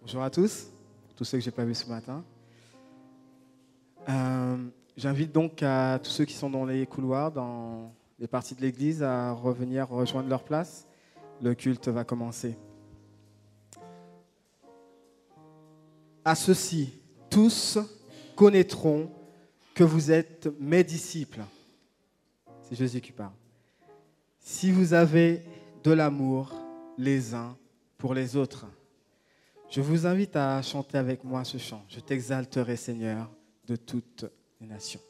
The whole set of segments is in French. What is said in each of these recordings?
Bonjour à tous ceux que je n'ai pas vus ce matin. J'invite donc à tous ceux qui sont dans les couloirs, dans les parties de l'église, à revenir rejoindre leur place. Le culte va commencer. À ceux-ci, tous connaîtront que vous êtes mes disciples. C'est Jésus qui parle. Si vous avez de l'amour les uns pour les autres. Je vous invite à chanter avec moi ce chant. Je t'exalterai, Seigneur, de toutes les nations.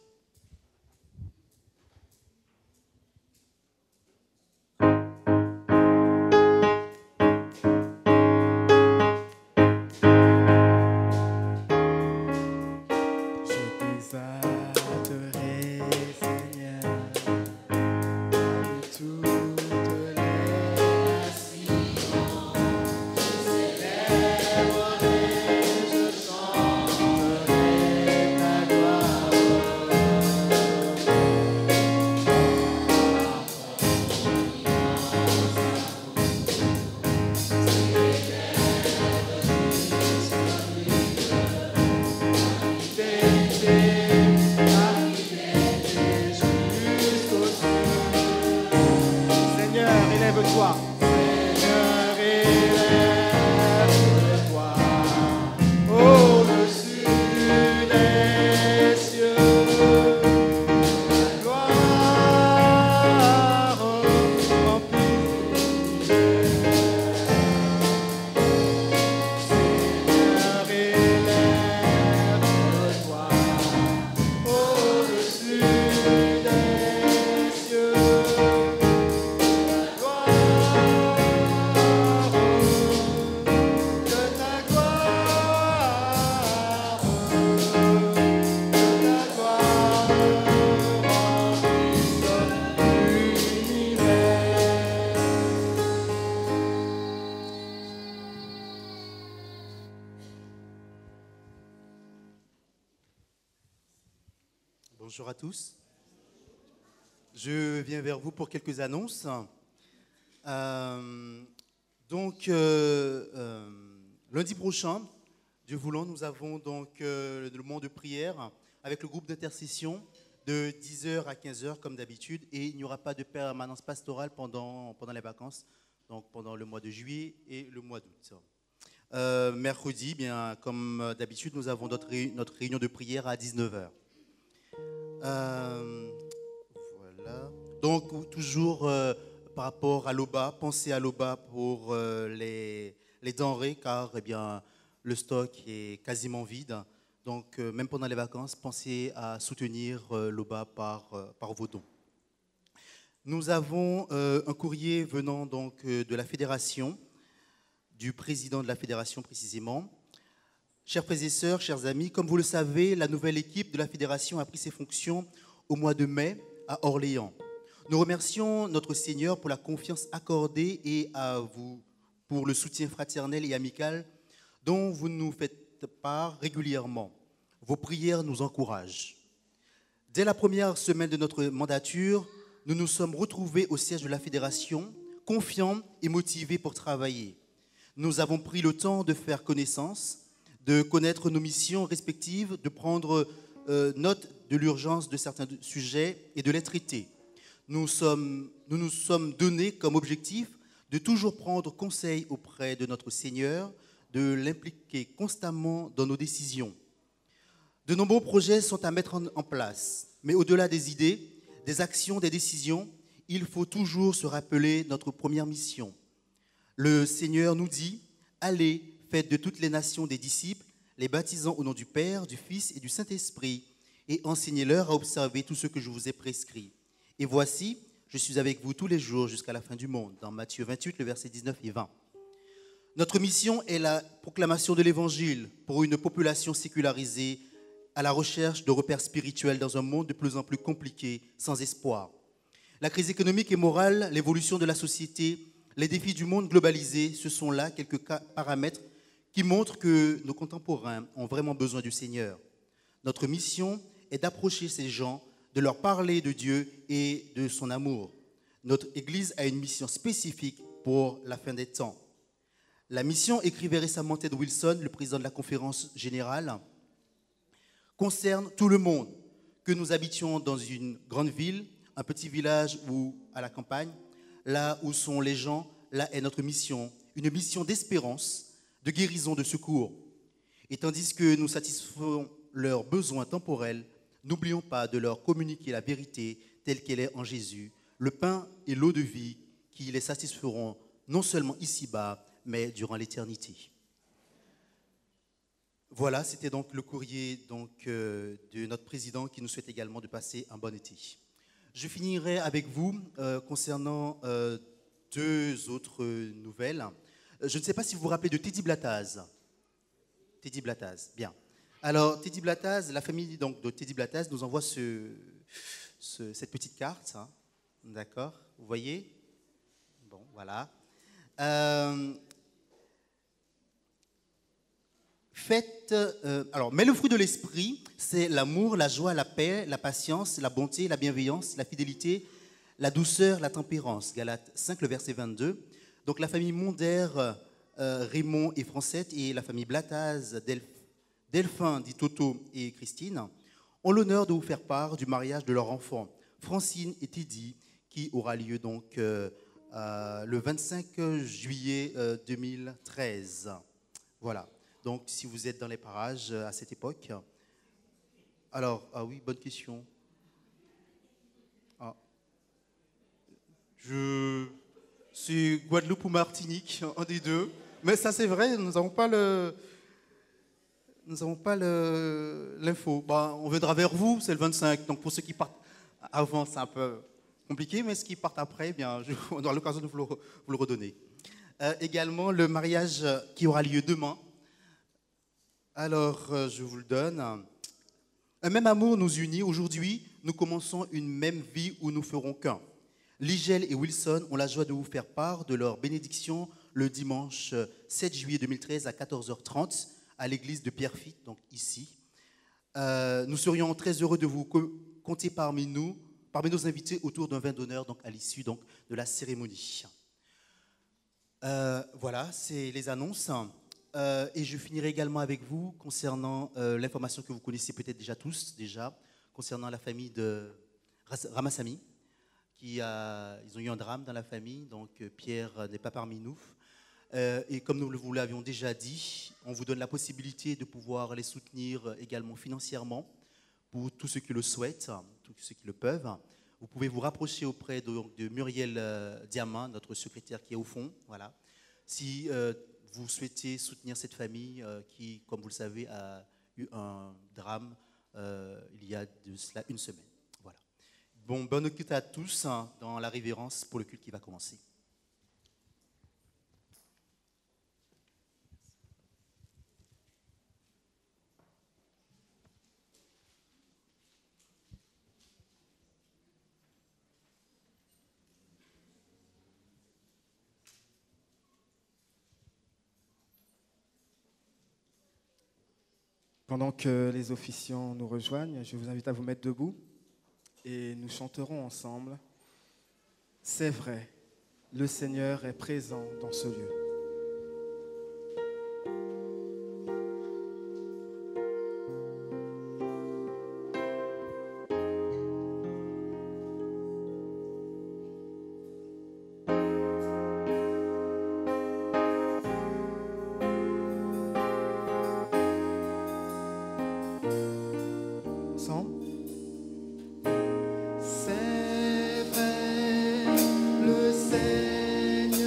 Bonjour à tous. Je viens vers vous pour quelques annonces. Lundi prochain, Dieu voulant, nous avons donc le moment de prière avec le groupe d'intercession de 10h à 15h comme d'habitude, et il n'y aura pas de permanence pastorale pendant les vacances, donc pendant le mois de juillet et le mois d'août. Mercredi, bien comme d'habitude, nous avons notre réunion de prière à 19h. Voilà. Donc, toujours par rapport à l'OBA, pensez à l'OBA pour les denrées, car eh bien, le stock est quasiment vide. Donc, même pendant les vacances, pensez à soutenir l'OBA par vos dons. Nous avons un courrier venant donc de la fédération, du président de la fédération précisément. Chers frères et sœurs, chers amis, comme vous le savez, la nouvelle équipe de la fédération a pris ses fonctions au mois de mai à Orléans. Nous remercions notre Seigneur pour la confiance accordée et à vous pour le soutien fraternel et amical dont vous nous faites part régulièrement. Vos prières nous encouragent. Dès la première semaine de notre mandature, nous nous sommes retrouvés au siège de la fédération, confiants et motivés pour travailler. Nous avons pris le temps de faire connaissance, de connaître nos missions respectives, de prendre note de l'urgence de certains sujets et de les traiter. Nous nous sommes donnés comme objectif de toujours prendre conseil auprès de notre Seigneur, de l'impliquer constamment dans nos décisions. De nombreux projets sont à mettre en place, mais au-delà des idées, des actions, des décisions, il faut toujours se rappeler notre première mission. Le Seigneur nous dit « Allez, faites de toutes les nations des disciples, les baptisant au nom du Père, du Fils et du Saint-Esprit, et enseignez-leur à observer tout ce que je vous ai prescrit. Et voici, je suis avec vous tous les jours jusqu'à la fin du monde. » Dans Matthieu 28, le verset 19 et 20. Notre mission est la proclamation de l'Évangile pour une population sécularisée à la recherche de repères spirituels dans un monde de plus en plus compliqué, sans espoir. La crise économique et morale, l'évolution de la société, les défis du monde globalisé, ce sont là quelques paramètres qui montrent que nos contemporains ont vraiment besoin du Seigneur. Notre mission est d'approcher ces gens, de leur parler de Dieu et de son amour. Notre Église a une mission spécifique pour la fin des temps. La mission, écrivait récemment Ted Wilson, le président de la conférence générale, concerne tout le monde, que nous habitions dans une grande ville, un petit village ou à la campagne. Là où sont les gens, là est notre mission, une mission d'espérance, de guérison, de secours. Et tandis que nous satisfaisons leurs besoins temporels, n'oublions pas de leur communiquer la vérité telle qu'elle est en Jésus, le pain et l'eau de vie qui les satisferont non seulement ici-bas, mais durant l'éternité. Voilà, c'était donc le courrier de notre président qui nous souhaite également de passer un bon été. Je finirai avec vous concernant deux autres nouvelles. Je ne sais pas si vous vous rappelez de Teddy Blattaz. Teddy Blattaz, bien. Alors, Teddy Blattaz, la famille donc, de Teddy Blattaz nous envoie cette petite carte. Hein. D'accord, vous voyez? Bon, voilà. Mais le fruit de l'esprit, c'est l'amour, la joie, la paix, la patience, la bonté, la bienveillance, la fidélité, la douceur, la tempérance. Galates 5, le verset 22. Donc la famille Monder, Raymond et Francette, et la famille Blattaz, Delphin, dit Toto et Christine, ont l'honneur de vous faire part du mariage de leur enfant, Francine et Teddy, qui aura lieu donc le 25 juillet 2013. Voilà. Donc, si vous êtes dans les parages à cette époque. Alors, ah oui, bonne question. Ah. C'est Guadeloupe ou Martinique, un des deux. Mais ça, c'est vrai, nous n'avons pas l'info. Bah, on viendra vers vous, c'est le 25. Donc, pour ceux qui partent avant, c'est un peu compliqué, mais ceux qui partent après, bien, on aura l'occasion de vous le redonner. Également, le mariage qui aura lieu demain. Alors, je vous le donne. Un même amour nous unit. Aujourd'hui, nous commençons une même vie où nous ferons qu'un. Ligel et Wilson ont la joie de vous faire part de leur bénédiction le dimanche 7 juillet 2013 à 14h30 à l'église de Pierrefitte, donc ici. Nous serions très heureux de vous compter parmi nos invités autour d'un vin d'honneur donc à l'issue donc de la cérémonie. Voilà, c'est les annonces. Et je finirai également avec vous concernant l'information que vous connaissez peut-être déjà tous, concernant la famille de Ramassamy. Ils ont eu un drame dans la famille, donc Pierre n'est pas parmi nous. Et comme nous vous l'avions déjà dit, on vous donne la possibilité de pouvoir les soutenir également financièrement pour tous ceux qui le souhaitent, tous ceux qui le peuvent. Vous pouvez vous rapprocher auprès de Muriel Diamant, notre secrétaire qui est au fond. Voilà. Si vous souhaitez soutenir cette famille qui, comme vous le savez, a eu un drame il y a de cela une semaine. Voilà. Bon, bonne écoute à tous dans la révérence pour le culte qui va commencer. Pendant que les officiants nous rejoignent, je vous invite à vous mettre debout et nous chanterons ensemble. C'est vrai, le Seigneur est présent dans ce lieu. Le Seigneur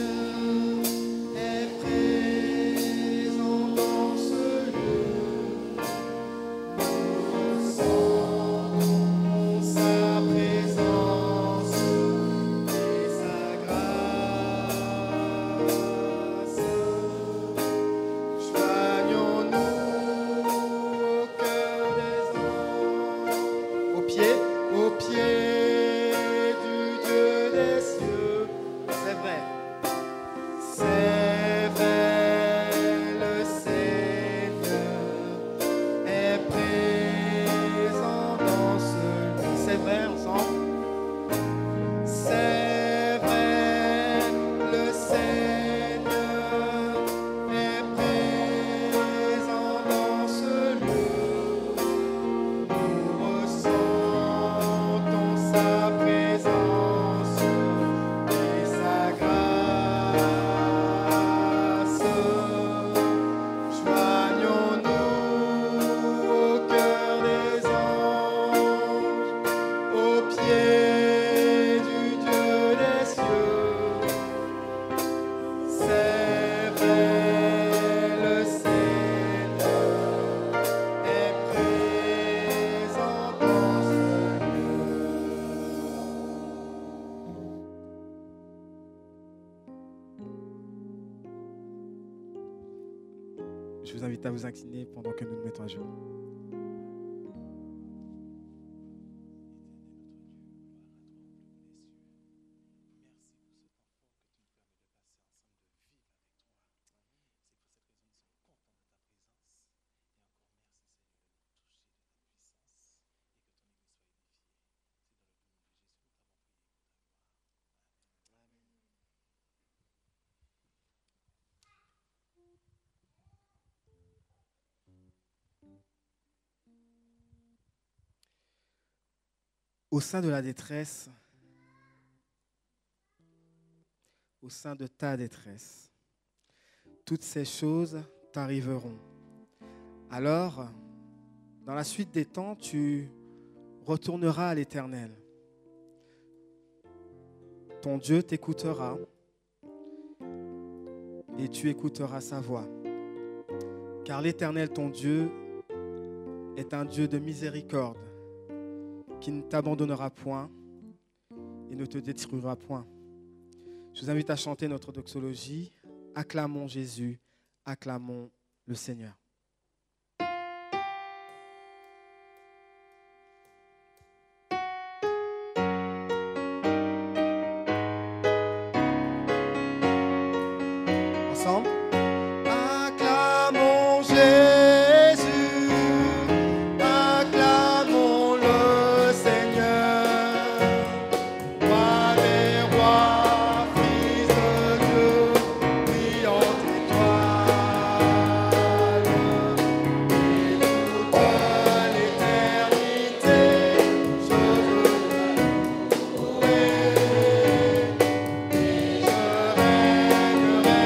invite à vous incliner pendant que nous nous mettons à genoux. Au sein de la détresse, au sein de ta détresse, toutes ces choses t'arriveront. Alors, dans la suite des temps, tu retourneras à l'Éternel. Ton Dieu t'écoutera et tu écouteras sa voix. Car l'Éternel, ton Dieu, est un Dieu de miséricorde, qui ne t'abandonnera point et ne te détruira point. Je vous invite à chanter notre doxologie. Acclamons Jésus, acclamons le Seigneur. Ensemble. Acclamons Jésus, acclamons le Seigneur, roi des rois, fils de Dieu, brillante étoile, et toute l'éternité, je veux louer, et je régnerai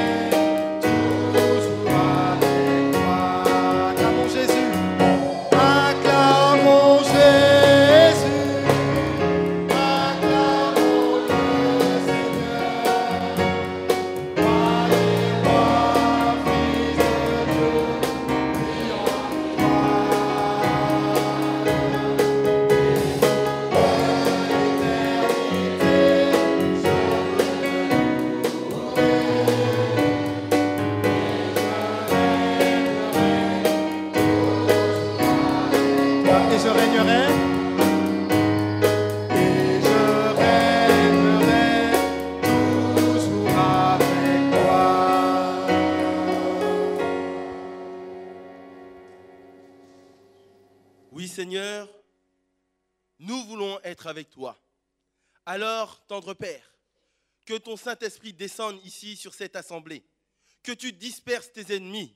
toujours avec toi. Acclamons Jésus, acclamons Jésus, acclamons le Seigneur, roi des rois, fils de Dieu, brillante et je régnerai, toujours avec toi. Oui, Seigneur, nous voulons être avec toi. Alors, tendre Père, que ton Saint-Esprit descende ici sur cette assemblée, que tu disperses tes ennemis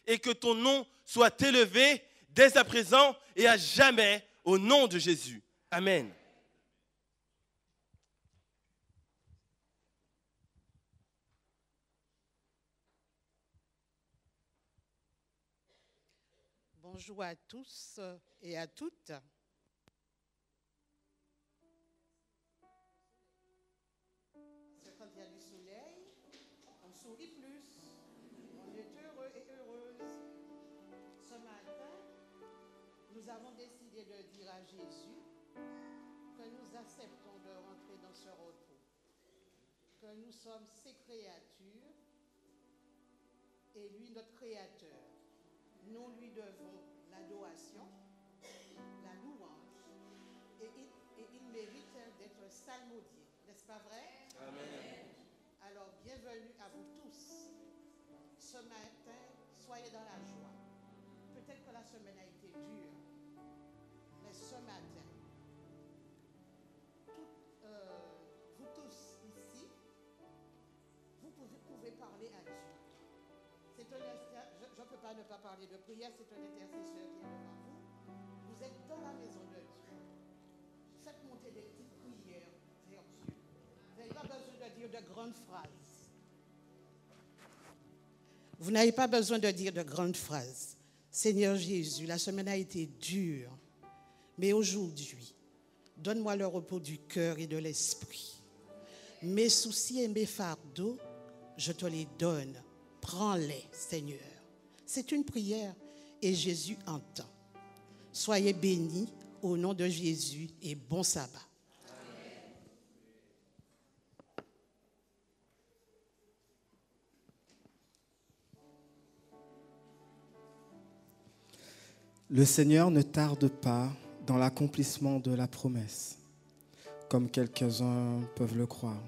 et que ton nom soit élevé dès à présent et à jamais au nom de Jésus. Amen. Bonjour à tous et à toutes. C'est quand il y a du soleil, on sourit plus, on est heureux et heureuse. Ce matin, nous avons décidé de dire à Jésus que nous acceptons de rentrer dans ce repos, que nous sommes ses créatures et lui notre créateur. Nous lui devons l'adoration, la louange, et il mérite d'être psalmodié. N'est-ce pas vrai? Amen. Alors, bienvenue à vous tous. Ce matin, soyez dans la joie. Peut-être que la semaine a été dure, mais ce matin, vous tous ici, vous pouvez parler à Dieu. C'est un je ne peux pas ne pas parler de prière, c'est un intercesseur qui est devant vous. Vous êtes dans la maison de Dieu. Faites monter des petites prières vers Dieu. Vous n'avez pas besoin de dire de grandes phrases. Vous n'avez pas besoin de dire de grandes phrases. Seigneur Jésus, la semaine a été dure, mais aujourd'hui, donne-moi le repos du cœur et de l'esprit. Mes soucis et mes fardeaux, je te les donne. Prends-les, Seigneur. C'est une prière et Jésus entend. Soyez bénis au nom de Jésus et bon sabbat. Le Seigneur ne tarde pas dans l'accomplissement de la promesse, comme quelques-uns peuvent le croire.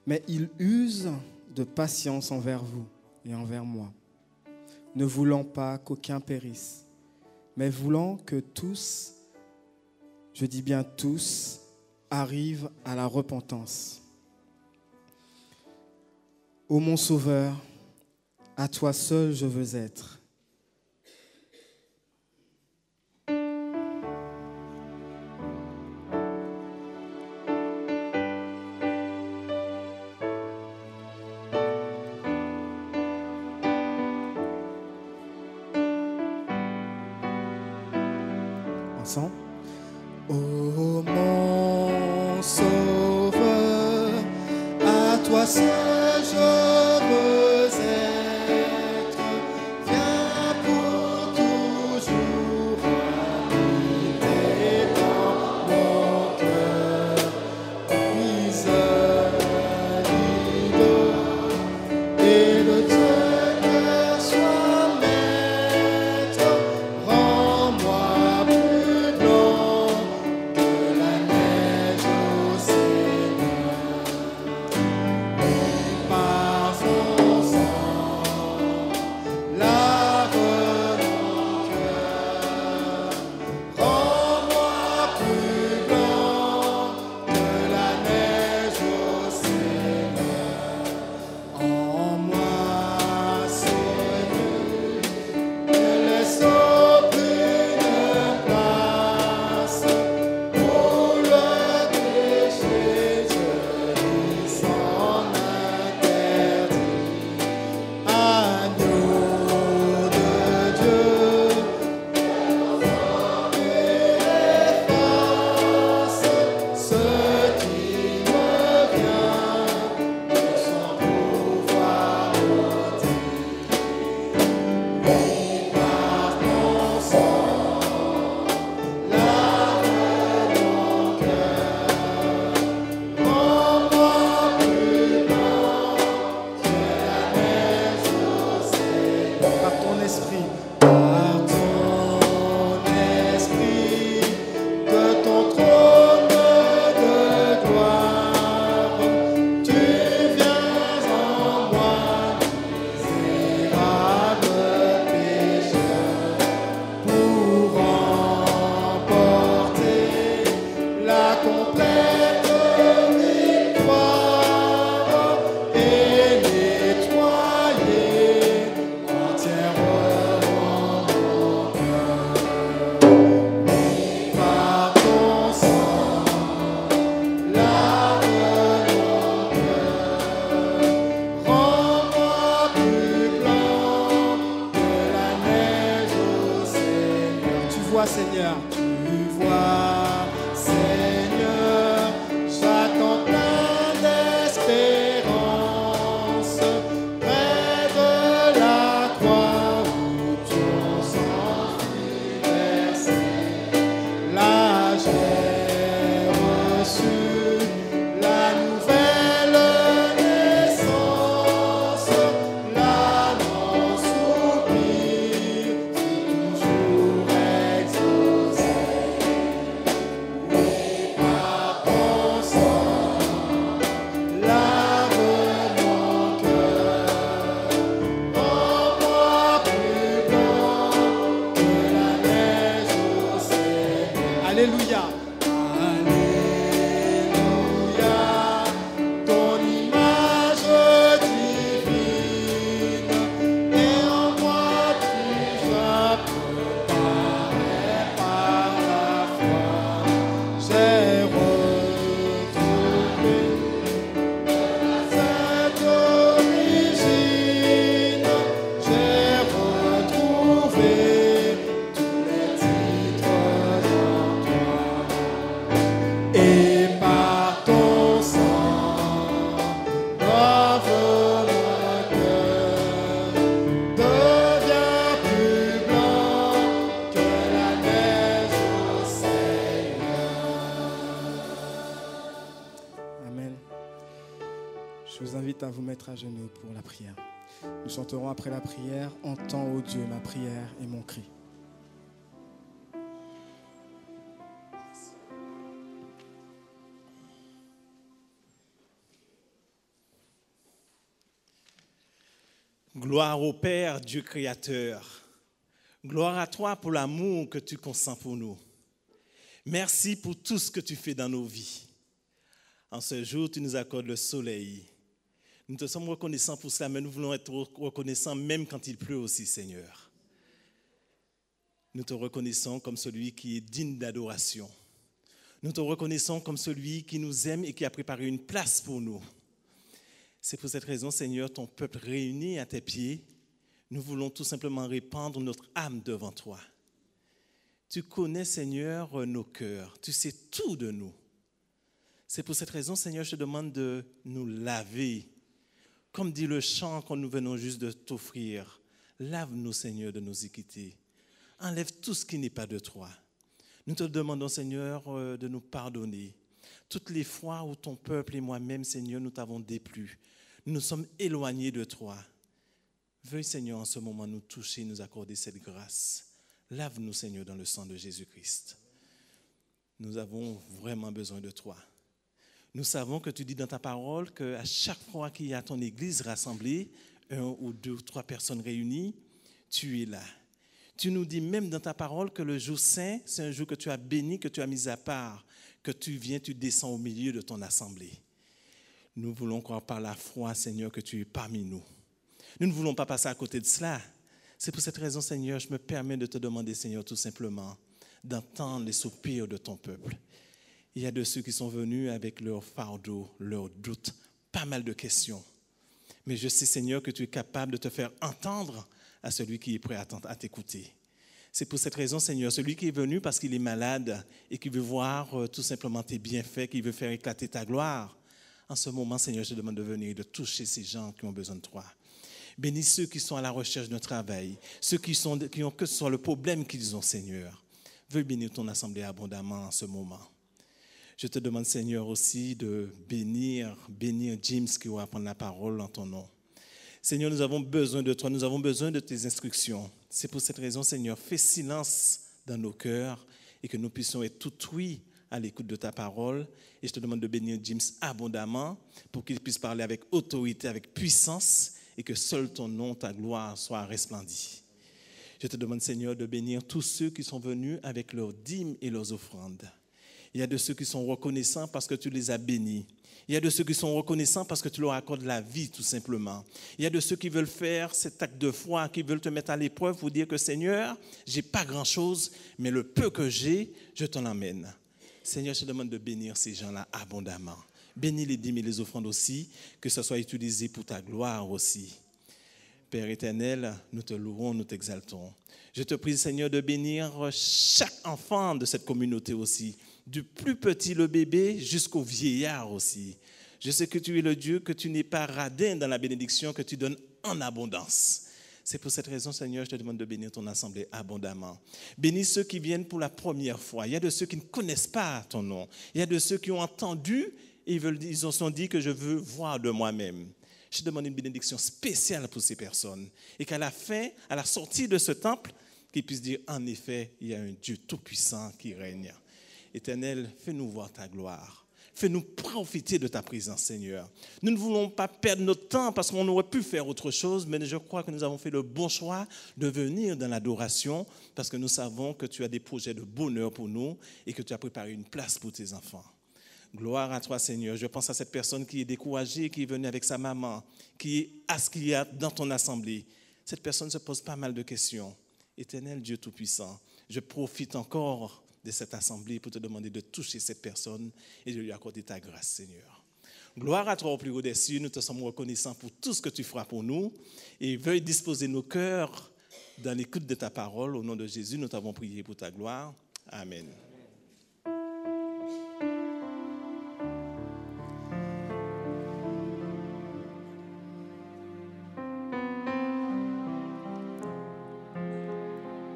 Mais il use de patience envers vous et envers moi, ne voulant pas qu'aucun périsse, mais voulant que tous, je dis bien tous, arrivent à la repentance. Ô mon Sauveur, à toi seul je veux être. Ensemble. Ô mon Sauveur, à toi seul je veux être. Viens pour toujours habiter dans mon cœur. Et le cœur soit maître. Rends-moi plus blanc que la neige au Seigneur. Et par son sang, lave mon cœur. Rends-moi plus blanc que la neige au Seigneur. En moi, Seigneur, ne laisse aucune place pour le péché. Je s'en interdit. Agneau de Dieu, efface ce qui me vient de son pouvoir ôter. Et par ton sang, lave mon cœur. Rends-moi plus blanc que la neige au Seigneur. Par ton esprit, de ton trône de gloire, tu viens en moi, misérable pécheur, pour remporter la complète victoire et nettoyer entièrement mon cœur. Et par ton sang, lave mon cœur. Rends-moi plus blanc que la neige au Seigneur. Tu vois, Seigneur, Seigneur, j'attends plein d'espérance près de la croix où ton sang fut versé. Là j'ai reçu la nouvelle naissance, là mon soupir fut toujours exaucé. Et par ton sang, lave mon cœur. Rends-moi plus blanc que la neige au Seigneur. Alléluia. Alléluia. Ton image divine et en moi tu j'apparais par la foi. J'ai retrouvé cette origine. J'ai retrouvé tous les titres en toi. Et par ton sang, lave mon cœur, devient plus blanc que la neige au Seigneur. Amen. Je vous invite à vous mettre à genoux pour la prière. Nous chanterons après la prière « Entends, ô Dieu, ma prière et mon cri ». Gloire au Père, Dieu créateur. Gloire à toi pour l'amour que tu consens pour nous. Merci pour tout ce que tu fais dans nos vies. En ce jour, tu nous accordes le soleil. Nous te sommes reconnaissants pour cela, mais nous voulons être reconnaissants même quand il pleut aussi, Seigneur. Nous te reconnaissons comme celui qui est digne d'adoration. Nous te reconnaissons comme celui qui nous aime et qui a préparé une place pour nous. C'est pour cette raison, Seigneur, ton peuple réuni à tes pieds, nous voulons tout simplement répandre notre âme devant toi. Tu connais, Seigneur, nos cœurs. Tu sais tout de nous. C'est pour cette raison, Seigneur, je te demande de nous laver. Comme dit le chant que nous venons juste de t'offrir, lave-nous, Seigneur, de nos iniquités. Enlève tout ce qui n'est pas de toi. Nous te demandons, Seigneur, de nous pardonner. Toutes les fois où ton peuple et moi-même, Seigneur, nous t'avons déplu, nous nous sommes éloignés de toi. Veuille, Seigneur, en ce moment nous toucher, nous accorder cette grâce. Lave-nous, Seigneur, dans le sang de Jésus-Christ. Nous avons vraiment besoin de toi. Nous savons que tu dis dans ta parole qu'à chaque fois qu'il y a ton Église rassemblée, 1 ou 2 ou 3 personnes réunies, tu es là. Tu nous dis même dans ta parole que le jour saint, c'est un jour que tu as béni, que tu as mis à part, que tu viens, tu descends au milieu de ton assemblée. Nous voulons croire par la foi, Seigneur, que tu es parmi nous. Nous ne voulons pas passer à côté de cela. C'est pour cette raison, Seigneur, je me permets de te demander, Seigneur, tout simplement, d'entendre les soupirs de ton peuple. Il y a de ceux qui sont venus avec leurs fardeaux, leurs doutes, pas mal de questions. Mais je sais, Seigneur, que tu es capable de te faire entendre à celui qui est prêt à t'écouter. C'est pour cette raison, Seigneur, celui qui est venu parce qu'il est malade et qui veut voir tout simplement tes bienfaits, qui veut faire éclater ta gloire. En ce moment, Seigneur, je te demande de venir et de toucher ces gens qui ont besoin de toi. Bénis ceux qui sont à la recherche d'un travail, ceux qui ont que ce soit le problème qu'ils ont, Seigneur. Veuille bénir ton assemblée abondamment en ce moment. Je te demande, Seigneur, aussi de bénir James qui va prendre la parole en ton nom. Seigneur, nous avons besoin de toi, nous avons besoin de tes instructions. C'est pour cette raison, Seigneur, fais silence dans nos cœurs et que nous puissions être tout oui à l'écoute de ta parole. Et je te demande de bénir James abondamment pour qu'il puisse parler avec autorité, avec puissance et que seul ton nom, ta gloire soit resplendie. Je te demande, Seigneur, de bénir tous ceux qui sont venus avec leurs dîmes et leurs offrandes. Il y a de ceux qui sont reconnaissants parce que tu les as bénis. Il y a de ceux qui sont reconnaissants parce que tu leur accordes la vie, tout simplement. Il y a de ceux qui veulent faire cet acte de foi, qui veulent te mettre à l'épreuve pour dire que, Seigneur, je n'ai pas grand-chose, mais le peu que j'ai, je t'en emmène. Seigneur, je te demande de bénir ces gens-là abondamment. Bénis les dîmes et les offrandes aussi, que ce soit utilisé pour ta gloire aussi. Père éternel, nous te louons, nous t'exaltons. Je te prie, Seigneur, de bénir chaque enfant de cette communauté aussi, du plus petit, le bébé, jusqu'au vieillard aussi. Je sais que tu es le Dieu, que tu n'es pas radin dans la bénédiction, que tu donnes en abondance. C'est pour cette raison, Seigneur, je te demande de bénir ton assemblée abondamment. Bénis ceux qui viennent pour la première fois. Il y a de ceux qui ne connaissent pas ton nom. Il y a de ceux qui ont entendu et ils se sont dit que je veux voir de moi-même. Je demande une bénédiction spéciale pour ces personnes. Et qu'à la fin, à la sortie de ce temple, qu'ils puissent dire, en effet, il y a un Dieu tout-puissant qui règne. Éternel, fais-nous voir ta gloire. Fais-nous profiter de ta présence, Seigneur. Nous ne voulons pas perdre notre temps parce qu'on aurait pu faire autre chose, mais je crois que nous avons fait le bon choix de venir dans l'adoration parce que nous savons que tu as des projets de bonheur pour nous et que tu as préparé une place pour tes enfants. Gloire à toi, Seigneur. Je pense à cette personne qui est découragée, qui est venue avec sa maman, qui est à ce qu'il y a dans ton assemblée. Cette personne se pose pas mal de questions. Éternel Dieu Tout-Puissant, je profite encore de cette assemblée pour te demander de toucher cette personne et de lui accorder ta grâce, Seigneur. Gloire à toi au plus haut des cieux, nous te sommes reconnaissants pour tout ce que tu feras pour nous et veuille disposer nos cœurs dans l'écoute de ta parole. Au nom de Jésus, nous t'avons prié pour ta gloire. Amen.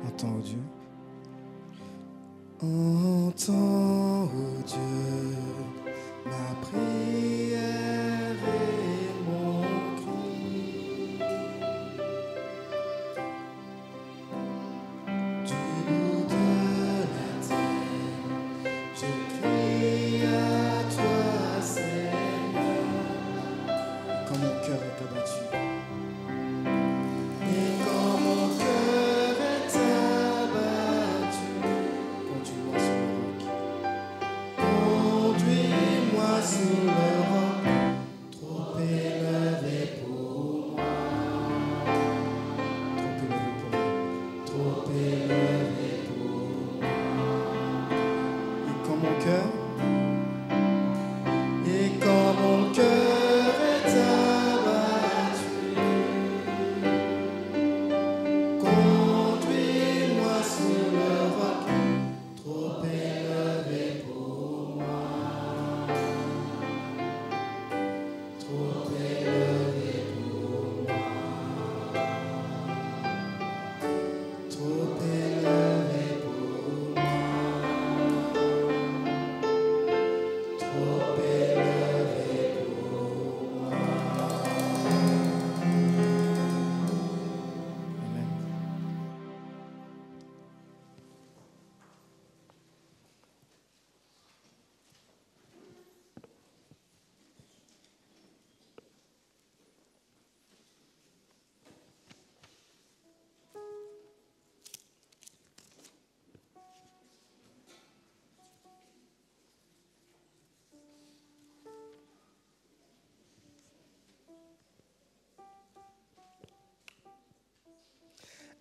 Entends, ô Dieu. Entends, ô Dieu, ma prière et mon cri. Du bout de la terre, je crie à toi, Seigneur. Et quand mon cœur est abattu, trop élevé pour moi. Et quand mon cœur, est abattu, conduis-moi sur le roc, trop élevé pour moi. Trop élevé pour moi. Trop élevé pour moi. Trop élevé pour moi. Amen.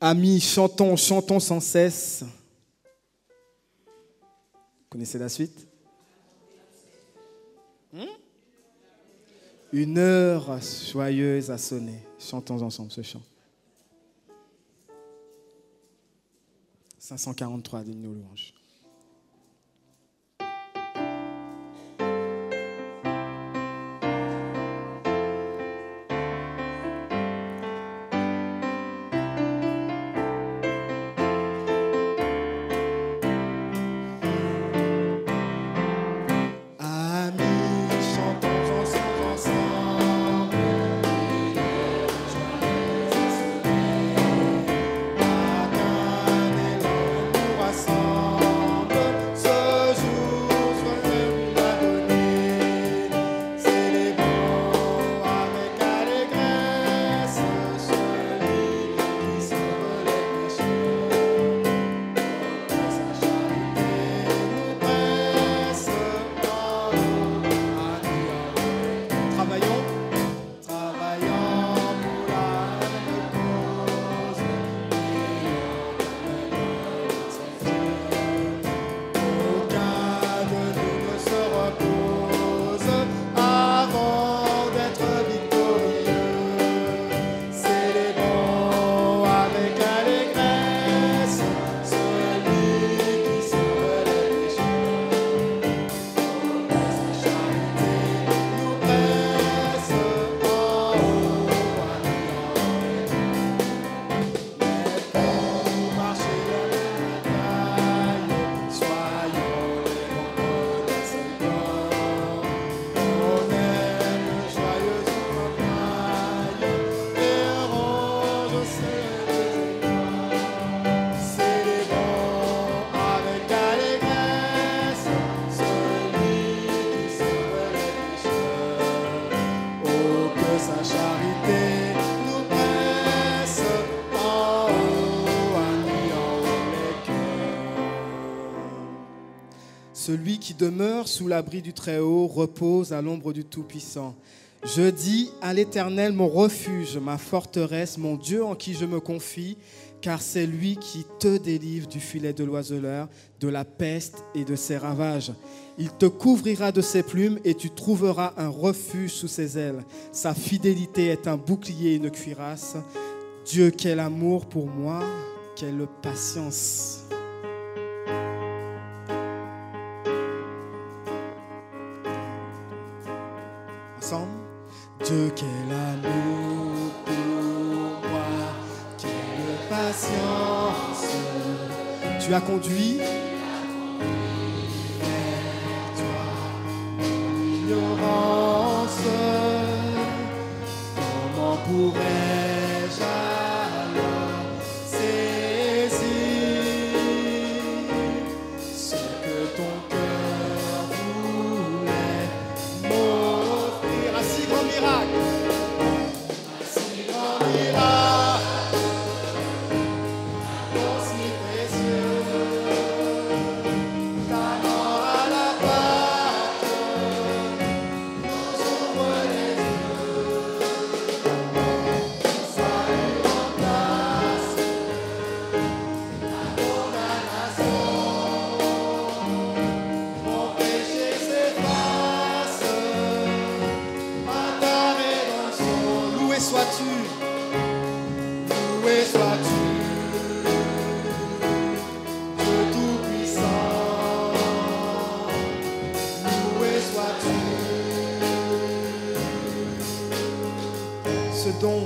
Amis, chantons, chantons sans cesse. Vous connaissez la suite? Une heure joyeuse a sonné. Chantons ensemble ce chant. 543 d'hymne aux louanges. Celui qui demeure sous l'abri du Très-Haut repose à l'ombre du Tout-Puissant. Je dis à l'Éternel, mon refuge, ma forteresse, mon Dieu en qui je me confie, car c'est lui qui te délivre du filet de l'oiseleur, de la peste et de ses ravages. Il te couvrira de ses plumes et tu trouveras un refuge sous ses ailes. Sa fidélité est un bouclier et une cuirasse. Dieu, quel amour pour moi, quelle patience. Ensemble. Dieu, quel amour pour moi, quelle patience. Tu as conduit vers toi mon ignorance. Comment pourrais-je alors saisir ce que ton cœur voulait m'offrir? Un si grand miracle, un si grand miracle, aussi précieux, qu'alors à la Pâque nous ouvre les yeux.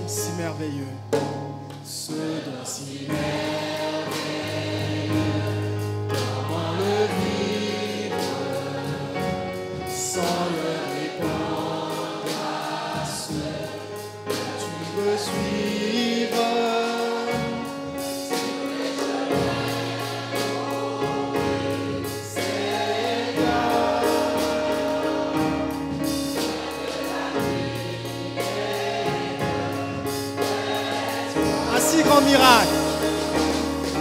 si merveilleux, ce don si merveilleux, comment le vivre sans le répandre à ceux que tu veux suivre. Un si grand miracle,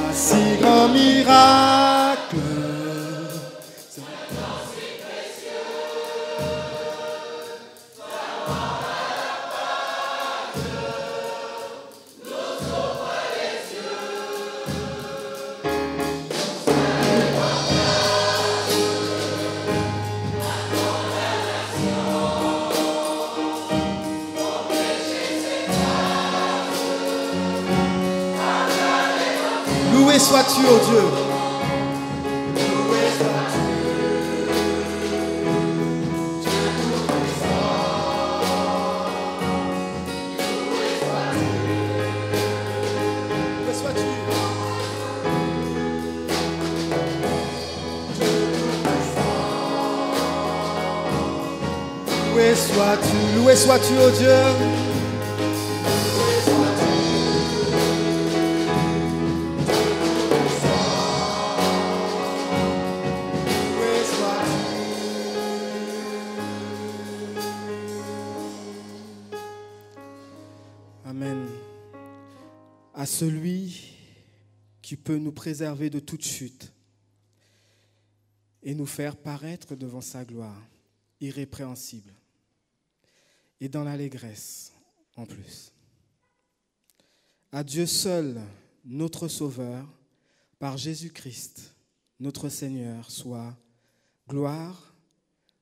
un si grand miracle. Loué sois-tu, ô Dieu. Loué sois-tu. Loué sois-tu. Loué sois-tu. Loué sois-tu, ô Dieu. Amen. À celui qui peut nous préserver de toute chute et nous faire paraître devant sa gloire, irrépréhensible, et dans l'allégresse en plus. À Dieu seul, notre Sauveur, par Jésus-Christ, notre Seigneur, soit gloire,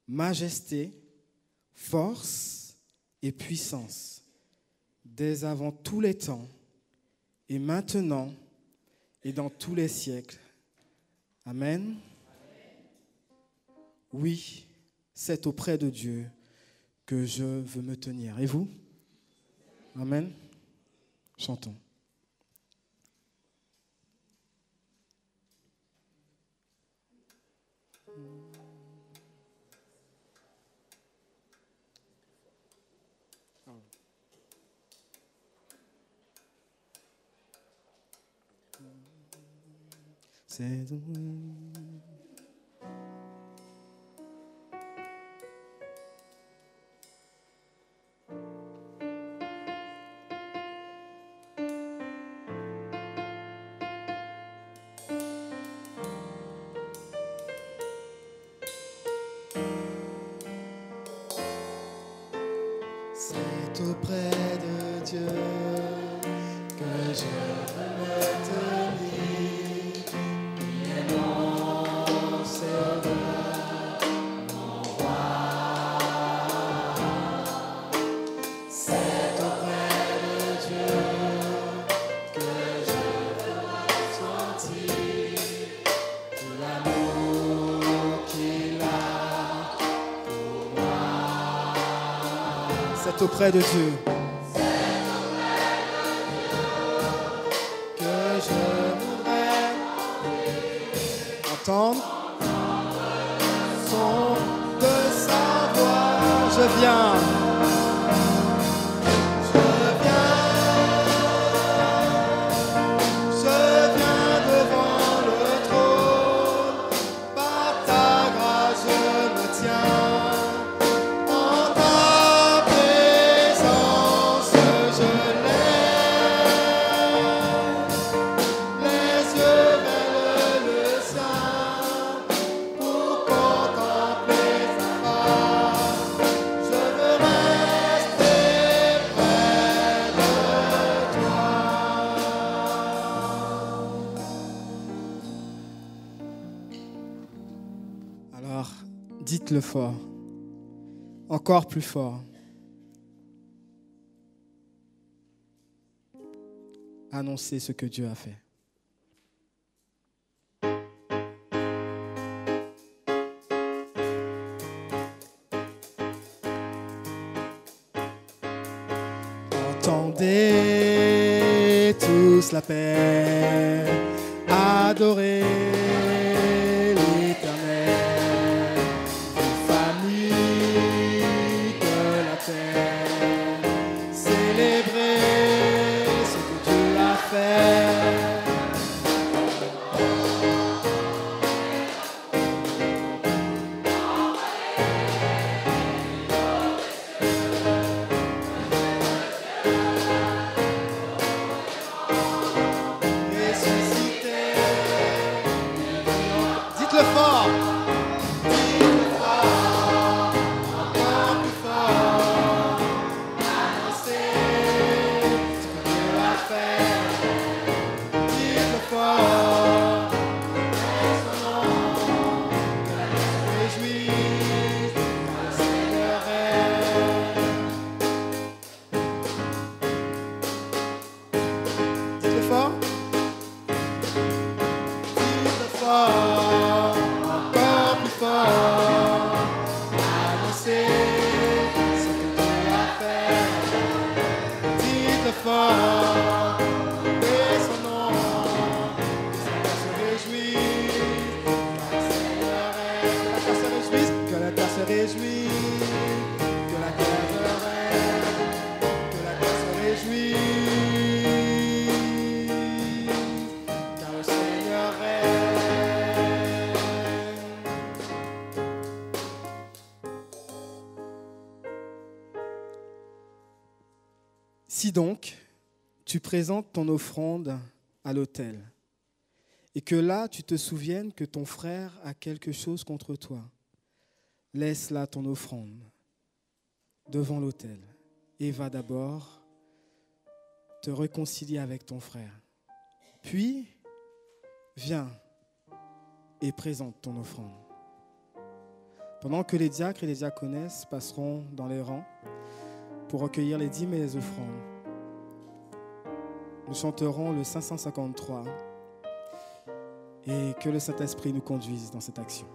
majesté, force et puissance, dès avant tous les temps, et maintenant, et dans tous les siècles. Amen. Oui, c'est auprès de Dieu que je veux me tenir. Et vous? Amen. Chantons. C'est auprès de Dieu que je veux me tenir. Il est mon Sauveur, mon roi. C'est auprès de Dieu que je veux ressentir tout l'amour qu'il a pour moi. C'est auprès de Dieu. Entendre son de sa voix. Je viens devant le trône. Par ta grâce je me tiens. En ta présence je lève les yeux vers le sein pour contempler sa face. Je veux rester près de toi. Alors, dites-le fort, encore plus fort. Annoncez ce que Dieu a fait. Tendez tous la paix, adorez l'Éternel, famille de la terre, célébrez ce que Dieu a fait. Dites-le fort. Dites-le fort. Encore plus fort. Annoncez ce que Dieu a fait. Dites-le fort. Et son nom. Que la terre se réjouisse. Car le Seigneur règne. Dites-le fort. Dites-le fort, encore plus fort, annoncez ce que Dieu a fait. Dites-le fort, et son nom, que la terre se réjouisse, car le Seigneur règne. Que la terre se réjouisse, que la terre règne, que la terre se réjouisse, car le Seigneur règne. Si donc tu présentes ton offrande à l'autel et que là tu te souviennes que ton frère a quelque chose contre toi, laisse là ton offrande devant l'autel et va d'abord te réconcilier avec ton frère. Puis, viens et présente ton offrande. Pendant que les diacres et les diaconesses passeront dans les rangs pour recueillir les dîmes et les offrandes, nous chanterons le 553 et que le Saint-Esprit nous conduise dans cette action.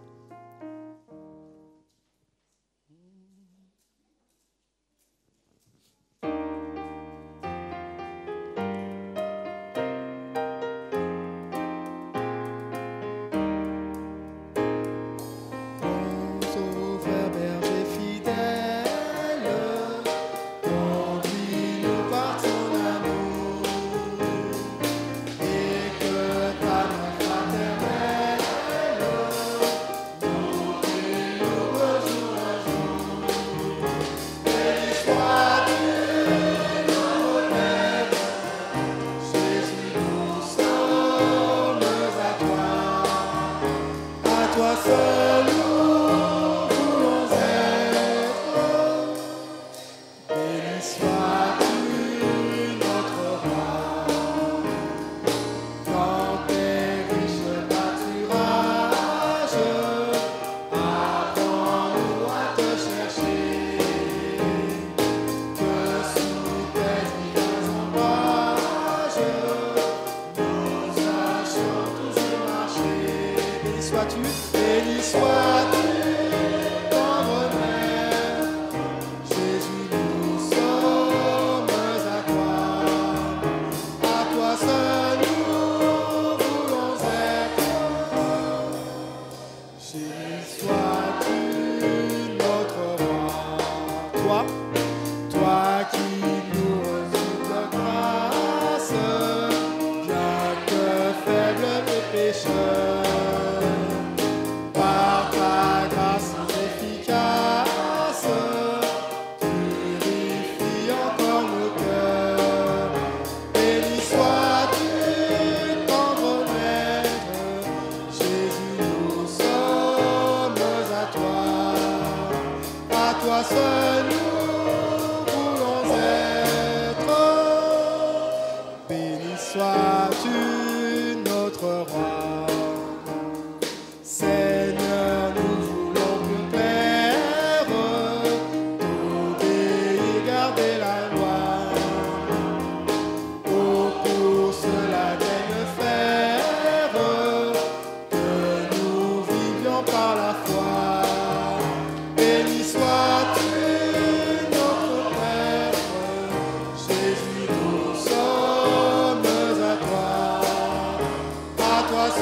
Béni sois-tu, tendre mère, Jésus, nous sommes à toi seul nous voulons être. Béni sois-tu, notre roi, toi qui nous reçus de grâce, bien que faibles et pécheurs. Seul nous voulons être. Béni sois-tu, notre roi.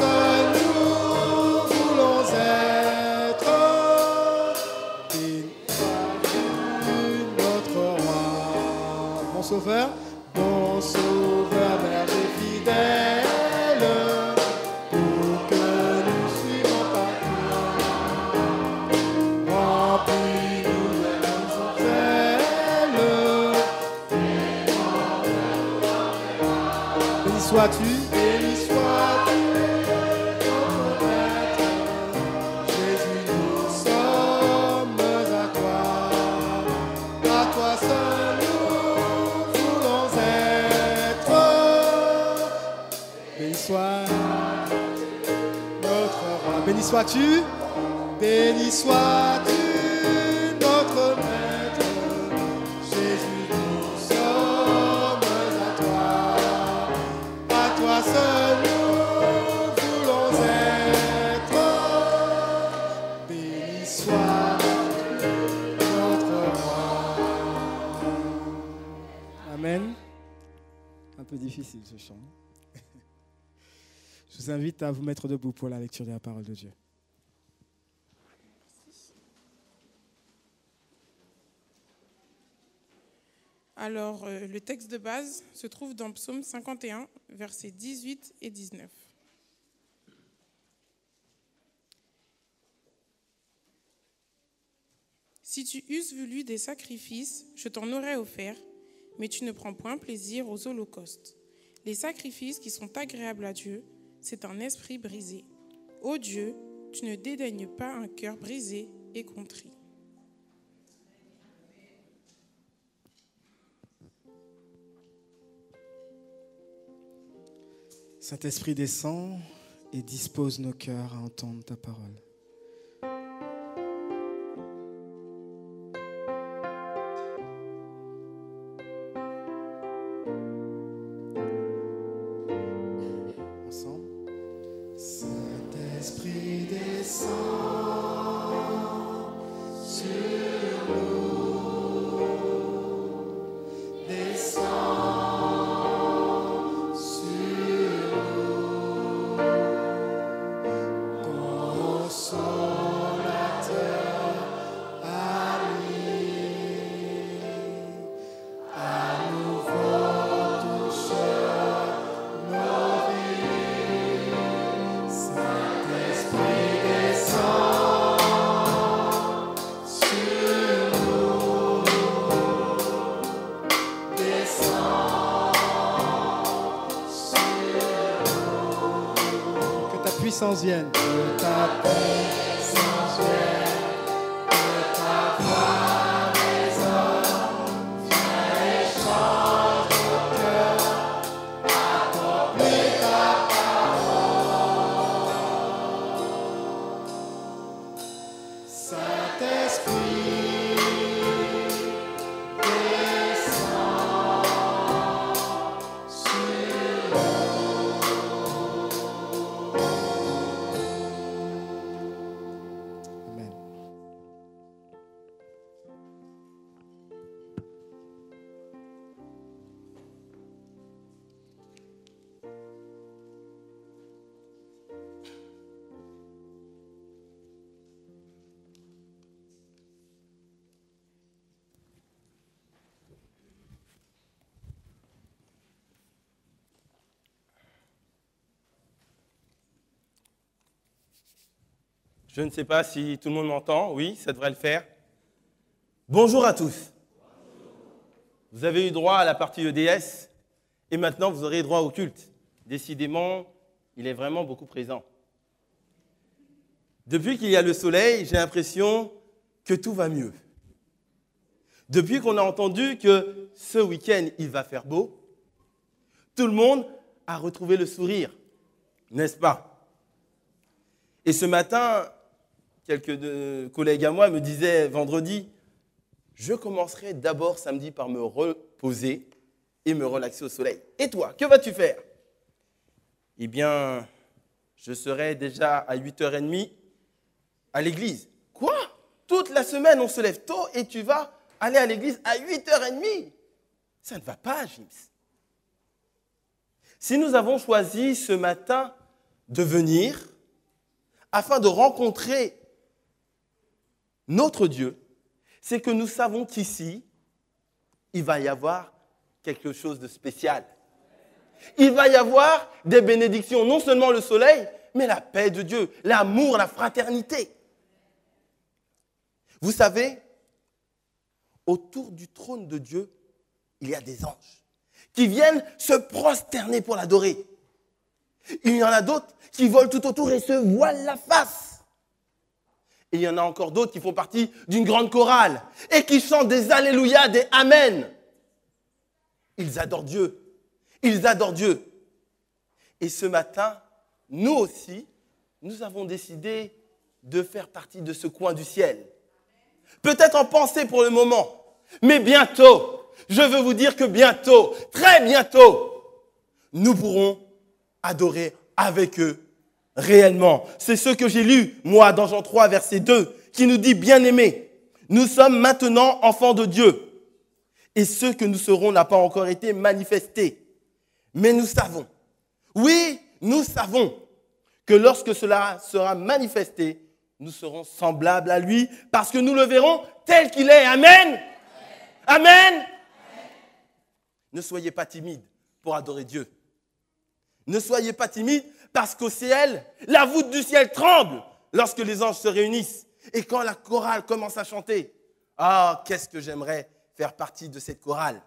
seul nous voulons être. Béni sois-tu, notre roi. Bon sauveur, berger fidèle, pour que nous suivons partout. Remplis-nous de ton zèle. Béni sois-tu, notre Maître. Jésus, nous sommes à toi seul nous voulons être. Béni soit notre roi. Béni sois-tu, notre Maître. Jésus, nous sommes à toi seul nous voulons être. Béni soit notre roi. Amen. Un peu difficile ce chant. Je vous invite à vous mettre debout pour la lecture de la parole de Dieu. Alors, le texte de base se trouve dans Psaume 51, versets 18 et 19. Si tu eusses voulu des sacrifices, je t'en aurais offert, mais tu ne prends point plaisir aux holocaustes. Les sacrifices qui sont agréables à Dieu, c'est un esprit brisé. Ô Dieu, tu ne dédaignes pas un cœur brisé et contrit. Saint-Esprit, descend et dispose nos cœurs à entendre ta parole. Saint-Esprit descend sur nous, descend sur nous, consolateur, ami, à nouveau touche nos vies. Saint-Esprit descend sur nous, descend sur nous. Que ta puissance vienne, que ta puissance vienne, que ta voix résonne, viens et change nos cœurs, accomplis ta Saint-Esprit, descend sur nous. Amen. Je ne sais pas si tout le monde m'entend. Oui, ça devrait le faire. Bonjour à tous. Vous avez eu droit à la partie EDS et maintenant vous aurez droit au culte. Décidément, il est vraiment beaucoup présent. Depuis qu'il y a le soleil, j'ai l'impression que tout va mieux. Depuis qu'on a entendu que ce week-end, il va faire beau, tout le monde a retrouvé le sourire, n'est-ce pas? Et ce matin, quelques collègues à moi me disaient vendredi, je commencerai d'abord samedi par me reposer et me relaxer au soleil. Et toi, que vas-tu faire? Eh bien, je serai déjà à 8h30 à l'église. Quoi? Toute la semaine, on se lève tôt et tu vas aller à l'église à 8h30? Ça ne va pas, James. Si nous avons choisi ce matin de venir afin de rencontrer notre Dieu, c'est que nous savons qu'ici, il va y avoir quelque chose de spécial. Il va y avoir des bénédictions, non seulement le soleil, mais la paix de Dieu, l'amour, la fraternité. Vous savez, autour du trône de Dieu, il y a des anges qui viennent se prosterner pour l'adorer. Il y en a d'autres qui volent tout autour et se voilent la face. Et il y en a encore d'autres qui font partie d'une grande chorale et qui chantent des alléluia, des amen. Ils adorent Dieu. Ils adorent Dieu. Et ce matin, nous aussi, nous avons décidé de faire partie de ce coin du ciel. Peut-être en pensée pour le moment, mais bientôt, je veux vous dire que bientôt, très bientôt, nous pourrons adorer avec eux réellement. C'est ce que j'ai lu, moi, dans Jean 3, verset 2, qui nous dit, bien-aimés, nous sommes maintenant enfants de Dieu. Et ce que nous serons n'a pas encore été manifesté. Mais nous savons, oui, nous savons que lorsque cela sera manifesté, nous serons semblables à lui parce que nous le verrons tel qu'il est. Amen. Amen. Ne soyez pas timides pour adorer Dieu. Ne soyez pas timides parce qu'au ciel, la voûte du ciel tremble lorsque les anges se réunissent. Et quand la chorale commence à chanter, ah, qu'est-ce que j'aimerais faire partie de cette chorale.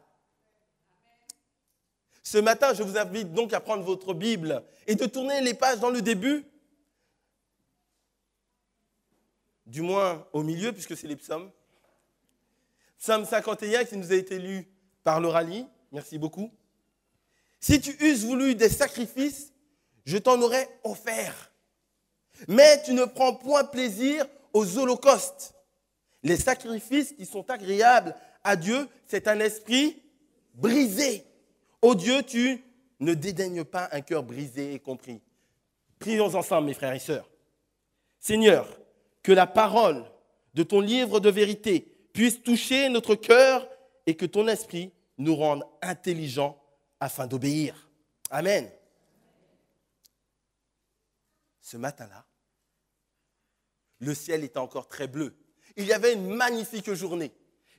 Ce matin, je vous invite donc à prendre votre Bible et de tourner les pages dans le début, du moins au milieu, puisque c'est les psaumes. Psaume 51 qui nous a été lu par Lauralie. Merci beaucoup. Si tu eusses voulu des sacrifices, je t'en aurais offert. Mais tu ne prends point plaisir aux holocaustes. Les sacrifices qui sont agréables à Dieu, c'est un esprit brisé. Ô Dieu, tu ne dédaignes pas un cœur brisé et compris. Prions ensemble, mes frères et sœurs. Seigneur, que la parole de ton livre de vérité puisse toucher notre cœur et que ton esprit nous rende intelligents afin d'obéir. Amen. Ce matin-là, le ciel était encore très bleu. Il y avait une magnifique journée.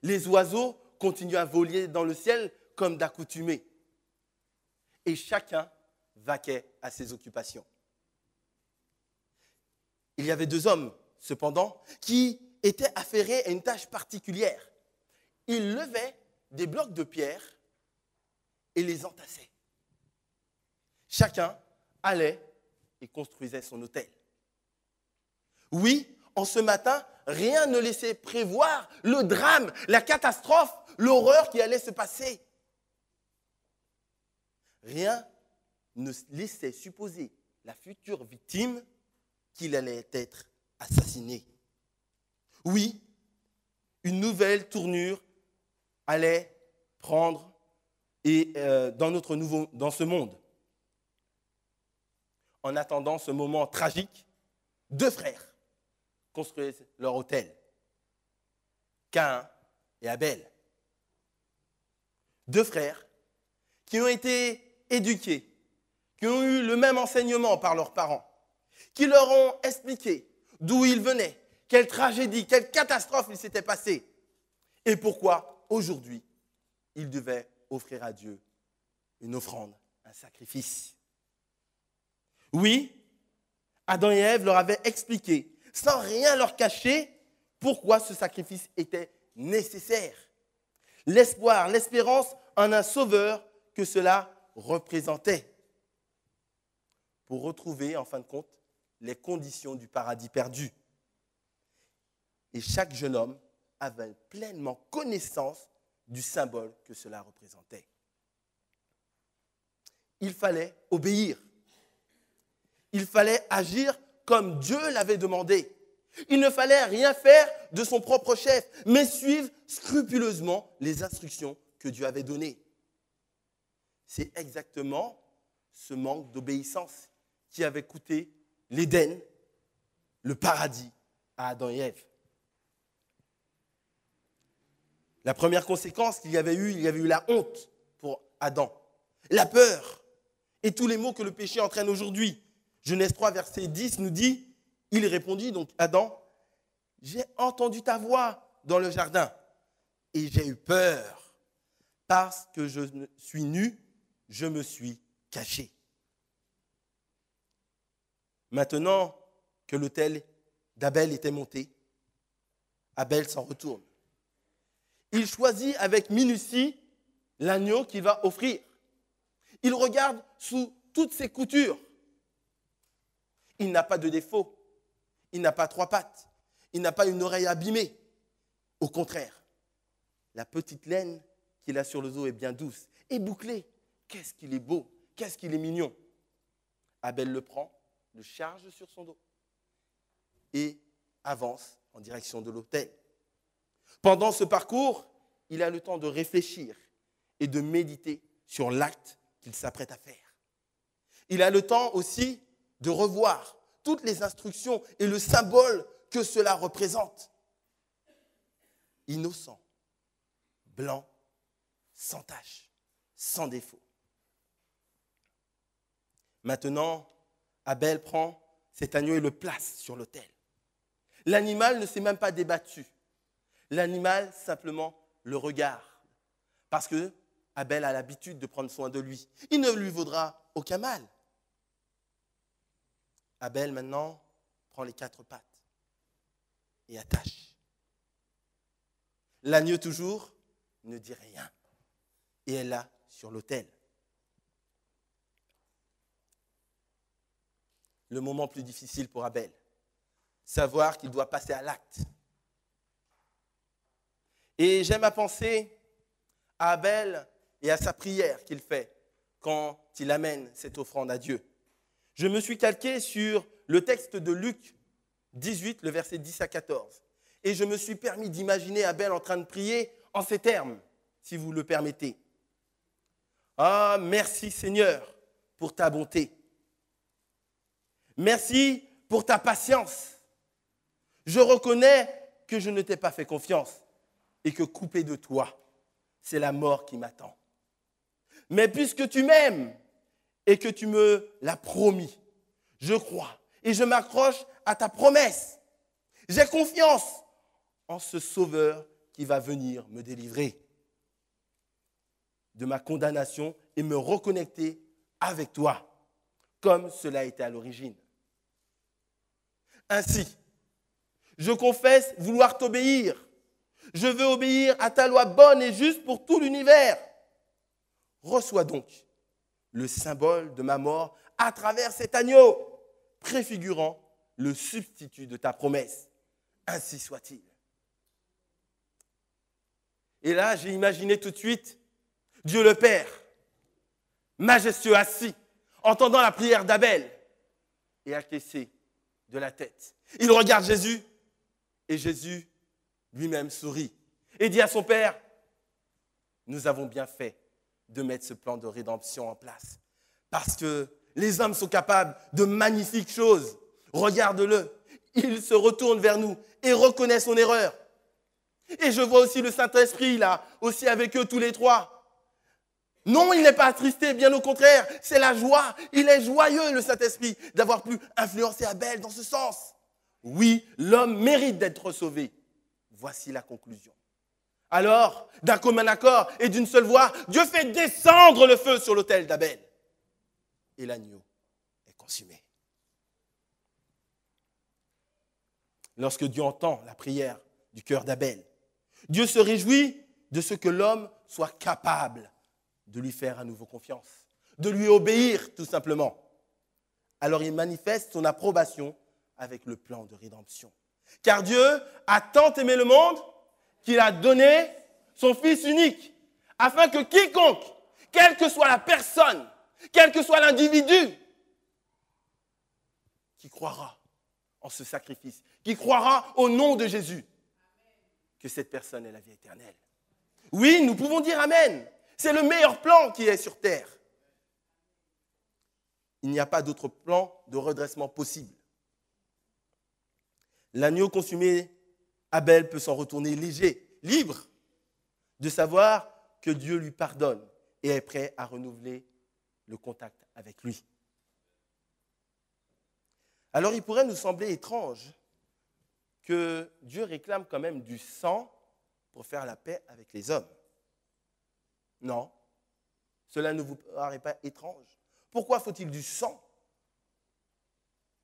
Les oiseaux continuaient à voler dans le ciel comme d'accoutumé. Et chacun vaquait à ses occupations. Il y avait deux hommes, cependant, qui étaient affairés à une tâche particulière. Ils levaient des blocs de pierre et les entassaient. Chacun allait et construisait son autel. Oui, en ce matin, rien ne laissait prévoir le drame, la catastrophe, l'horreur qui allait se passer. Rien ne laissait supposer la future victime qu'il allait être assassiné. Oui, une nouvelle tournure allait prendre dans ce monde. En attendant ce moment tragique, deux frères construisent leur autel, Caïn et Abel. Deux frères qui ont été éduqués, qui ont eu le même enseignement par leurs parents, qui leur ont expliqué d'où ils venaient, quelle tragédie, quelle catastrophe il s'était passé et pourquoi aujourd'hui ils devaient offrir à Dieu une offrande, un sacrifice. Oui, Adam et Ève leur avaient expliqué, sans rien leur cacher, pourquoi ce sacrifice était nécessaire. L'espoir, l'espérance en un sauveur que cela représentait. Pour retrouver, en fin de compte, les conditions du paradis perdu. Et chaque jeune homme avait pleinement connaissance du symbole que cela représentait. Il fallait obéir. Il fallait agir comme Dieu l'avait demandé. Il ne fallait rien faire de son propre chef, mais suivre scrupuleusement les instructions que Dieu avait données. C'est exactement ce manque d'obéissance qui avait coûté l'Éden, le paradis, à Adam et Ève. La première conséquence qu'il y avait eu la honte pour Adam, la peur et tous les maux que le péché entraîne aujourd'hui. Genèse 3, verset 10 nous dit, il répondit, donc Adam, j'ai entendu ta voix dans le jardin et j'ai eu peur parce que je suis nu, je me suis caché. Maintenant que l'autel d'Abel était monté, Abel s'en retourne. Il choisit avec minutie l'agneau qu'il va offrir. Il regarde sous toutes ses coutures. Il n'a pas de défaut. Il n'a pas 3 pattes. Il n'a pas une oreille abîmée. Au contraire, la petite laine qu'il a sur le dos est bien douce et bouclée. Qu'est-ce qu'il est beau, qu'est-ce qu'il est mignon. Abel le prend, le charge sur son dos et avance en direction de l'autel. Pendant ce parcours, il a le temps de réfléchir et de méditer sur l'acte qu'il s'apprête à faire. Il a le temps aussi de revoir toutes les instructions et le symbole que cela représente. Innocent, blanc, sans tache, sans défaut. Maintenant, Abel prend cet agneau et le place sur l'autel. L'animal ne s'est même pas débattu. L'animal simplement le regarde. Parce que Abel a l'habitude de prendre soin de lui. Il ne lui vaudra aucun mal. Abel maintenant prend les 4 pattes et attache. L'agneau toujours ne dit rien et est là sur l'autel. Le moment plus difficile pour Abel, savoir qu'il doit passer à l'acte. Et j'aime à penser à Abel et à sa prière qu'il fait quand il amène cette offrande à Dieu. Je me suis calqué sur le texte de Luc 18, le verset 10 à 14. Et je me suis permis d'imaginer Abel en train de prier en ces termes, si vous le permettez. Ah, merci Seigneur pour ta bonté. Merci pour ta patience. Je reconnais que je ne t'ai pas fait confiance et que coupé de toi, c'est la mort qui m'attend. Mais puisque tu m'aimes et que tu me l'as promis, je crois et je m'accroche à ta promesse. J'ai confiance en ce Sauveur qui va venir me délivrer de ma condamnation et me reconnecter avec toi, comme cela a été à l'origine. Ainsi, je confesse vouloir t'obéir. Je veux obéir à ta loi bonne et juste pour tout l'univers. Reçois donc le symbole de ma mort à travers cet agneau, préfigurant le substitut de ta promesse. Ainsi soit-il. Et là, j'ai imaginé tout de suite Dieu le Père, majestueux assis, entendant la prière d'Abel et acquiescé de la tête. Il regarde Jésus et Jésus lui-même sourit et dit à son Père, nous avons bien fait de mettre ce plan de rédemption en place parce que les hommes sont capables de magnifiques choses. Regarde-le, il se retourne vers nous et reconnaît son erreur. Et je vois aussi le Saint-Esprit là, aussi avec eux tous les 3. Non, il n'est pas attristé, bien au contraire, c'est la joie. Il est joyeux, le Saint-Esprit, d'avoir pu influencer Abel dans ce sens. Oui, l'homme mérite d'être sauvé. Voici la conclusion. Alors, d'un commun accord et d'une seule voix, Dieu fait descendre le feu sur l'autel d'Abel. Et l'agneau est consumé. Lorsque Dieu entend la prière du cœur d'Abel, Dieu se réjouit de ce que l'homme soit capable de lui faire à nouveau confiance, de lui obéir tout simplement. Alors il manifeste son approbation avec le plan de rédemption. Car Dieu a tant aimé le monde qu'il a donné son Fils unique, afin que quiconque, quelle que soit la personne, quel que soit l'individu, qui croira en ce sacrifice, qui croira au nom de Jésus, que cette personne ait la vie éternelle. Oui, nous pouvons dire Amen. C'est le meilleur plan qui est sur terre. Il n'y a pas d'autre plan de redressement possible. L'agneau consumé, Abel peut s'en retourner léger, libre, de savoir que Dieu lui pardonne et est prêt à renouveler le contact avec lui. Alors il pourrait nous sembler étrange que Dieu réclame quand même du sang pour faire la paix avec les hommes. Non, cela ne vous paraît pas étrange. Pourquoi faut-il du sang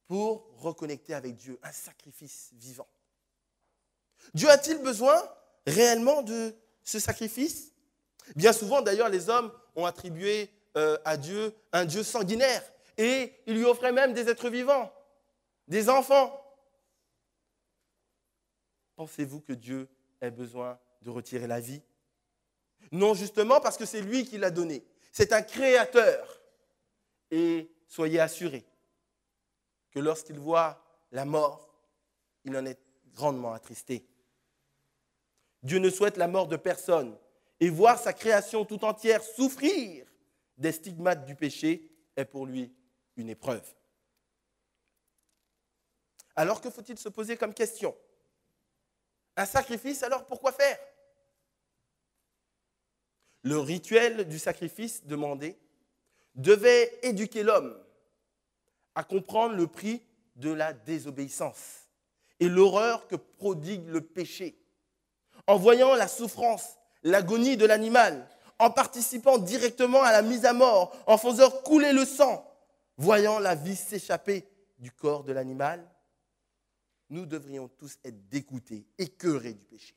pour reconnecter avec Dieu, un sacrifice vivant? Dieu a-t-il besoin réellement de ce sacrifice? Bien souvent, d'ailleurs, les hommes ont attribué à Dieu un Dieu sanguinaire et ils lui offraient même des êtres vivants, des enfants. Pensez-vous que Dieu ait besoin de retirer la vie? Non, justement, parce que c'est lui qui l'a donné. C'est un créateur. Et soyez assurés que lorsqu'il voit la mort, il en est grandement attristé. Dieu ne souhaite la mort de personne. Et voir sa création tout entière souffrir des stigmates du péché est pour lui une épreuve. Alors que faut-il se poser comme question? Un sacrifice, alors pourquoi faire? Le rituel du sacrifice demandé devait éduquer l'homme à comprendre le prix de la désobéissance et l'horreur que prodigue le péché. En voyant la souffrance, l'agonie de l'animal, en participant directement à la mise à mort, en faisant couler le sang, voyant la vie s'échapper du corps de l'animal, nous devrions tous être dégoûtés, écœurés du péché.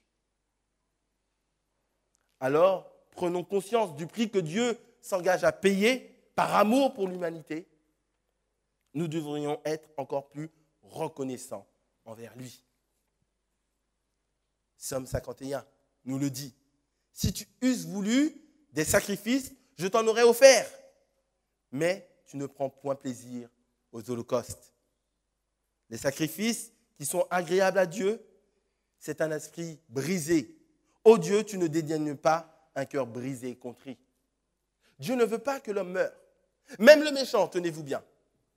Alors, prenons conscience du prix que Dieu s'engage à payer par amour pour l'humanité. Nous devrions être encore plus reconnaissants envers lui. Psaume 51 nous le dit. Si tu eusses voulu des sacrifices, je t'en aurais offert. Mais tu ne prends point plaisir aux holocaustes. Les sacrifices qui sont agréables à Dieu, c'est un esprit brisé. Ô Dieu, tu ne dédaignes pas un cœur brisé et contrit. Dieu ne veut pas que l'homme meure. Même le méchant, tenez-vous bien,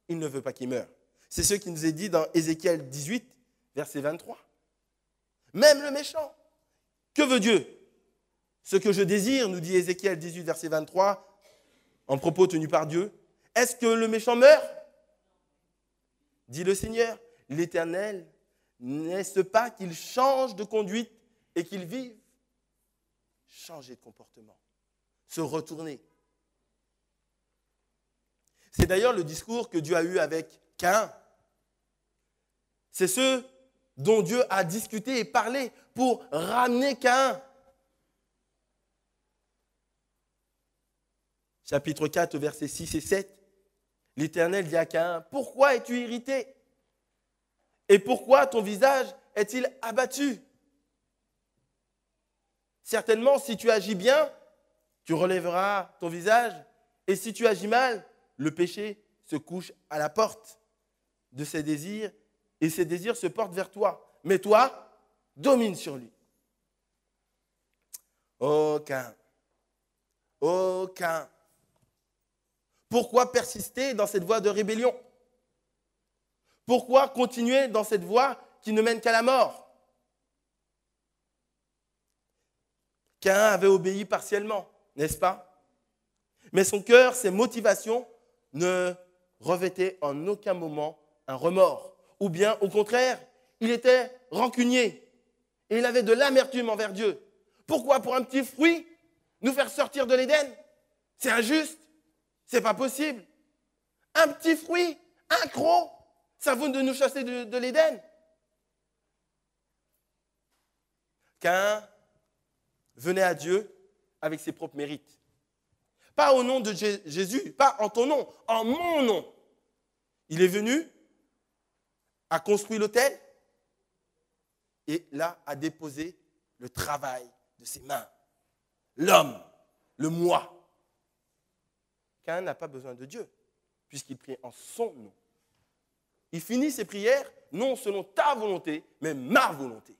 il ne veut pas qu'il meure. C'est ce qui nous est dit dans Ézéchiel 18, verset 23. Même le méchant. Que veut Dieu? Ce que je désire, nous dit Ézéchiel 18, verset 23, en propos tenu par Dieu. Est-ce que le méchant meurt? Dit le Seigneur. L'Éternel, n'est-ce pas qu'il change de conduite et qu'il vive? Changer de comportement, se retourner. C'est d'ailleurs le discours que Dieu a eu avec Caïn. C'est ce dont Dieu a discuté et parlé pour ramener Caïn. Chapitre 4, versets 6 et 7. L'Éternel dit à Caïn, « Pourquoi es-tu irrité? Et pourquoi ton visage est-il abattu? Certainement, si tu agis bien, tu relèveras ton visage. Et si tu agis mal, le péché se couche à la porte de ses désirs et ses désirs se portent vers toi. Mais toi, domine sur lui. » Aucun. Pourquoi persister dans cette voie de rébellion? Pourquoi continuer dans cette voie qui ne mène qu'à la mort? Caïn avait obéi partiellement, n'est-ce pas? Mais son cœur, ses motivations ne revêtaient en aucun moment un remords. Ou bien, au contraire, il était rancunier et il avait de l'amertume envers Dieu. Pourquoi? Pour un petit fruit, nous faire sortir de l'Éden? C'est injuste, c'est pas possible. Un petit fruit, un croc, ça vaut de nous chasser de l'Éden. Caïn venait à Dieu avec ses propres mérites. Pas au nom de Jésus, pas en ton nom, en mon nom. Il est venu, a construit l'autel et là a déposé le travail de ses mains. L'homme, le moi. Caïn n'a pas besoin de Dieu puisqu'il prie en son nom. Il finit ses prières, non selon ta volonté, mais ma volonté.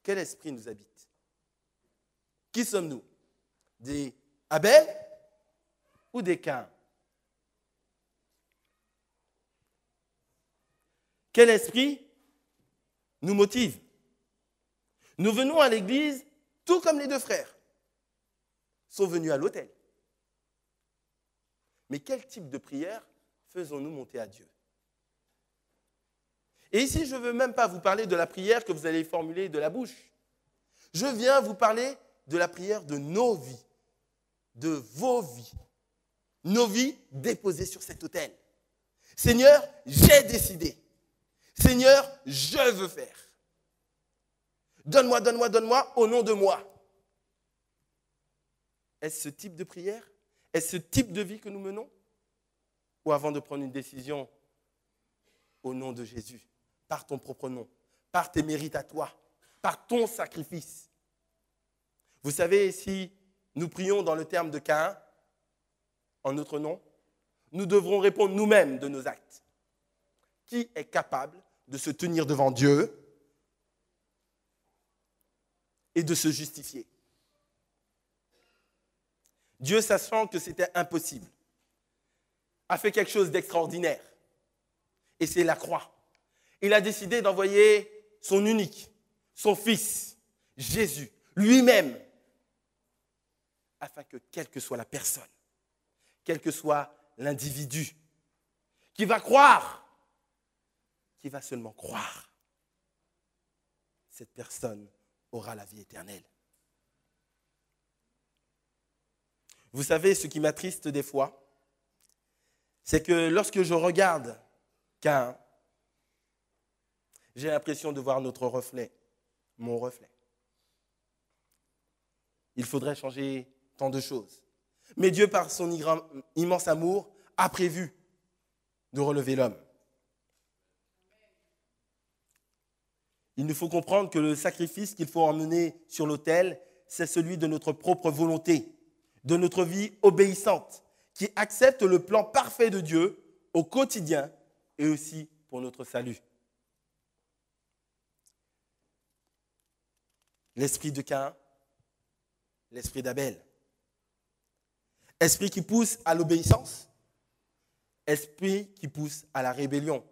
Quel esprit nous habite? Qui sommes-nous? Des Abel ou des Caïn? Quel esprit nous motive? Nous venons à l'église tout comme les deux frères sont venus à l'autel. Mais quel type de prière faisons-nous monter à Dieu? Et ici, je ne veux même pas vous parler de la prière que vous allez formuler de la bouche. Je viens vous parler de la prière de nos vies, de vos vies, nos vies déposées sur cet autel. Seigneur, j'ai décidé. Seigneur, je veux faire. Donne-moi, donne-moi, donne-moi au nom de moi. Est-ce ce type de prière? Est-ce ce type de vie que nous menons? Ou avant de prendre une décision, au nom de Jésus, par ton propre nom, par tes mérites à toi, par ton sacrifice. Vous savez, si nous prions dans le terme de Caïn, en notre nom, nous devrons répondre nous-mêmes de nos actes. Qui est capable de se tenir devant Dieu et de se justifier? Dieu, sachant que c'était impossible, a fait quelque chose d'extraordinaire. Et c'est la croix. Il a décidé d'envoyer son unique, son fils, Jésus, lui-même, afin que quelle que soit la personne, quel que soit l'individu, qui va croire, qui va seulement croire, cette personne aura la vie éternelle. Vous savez, ce qui m'attriste des fois, c'est que lorsque je regarde Caïn, j'ai l'impression de voir notre reflet, mon reflet. Il faudrait changer tant de choses. Mais Dieu, par son immense amour, a prévu de relever l'homme. Il nous faut comprendre que le sacrifice qu'il faut emmener sur l'autel, c'est celui de notre propre volonté, de notre vie obéissante, qui accepte le plan parfait de Dieu au quotidien et aussi pour notre salut. L'esprit de Caïn, l'esprit d'Abel. Esprit qui pousse à l'obéissance, esprit qui pousse à la rébellion.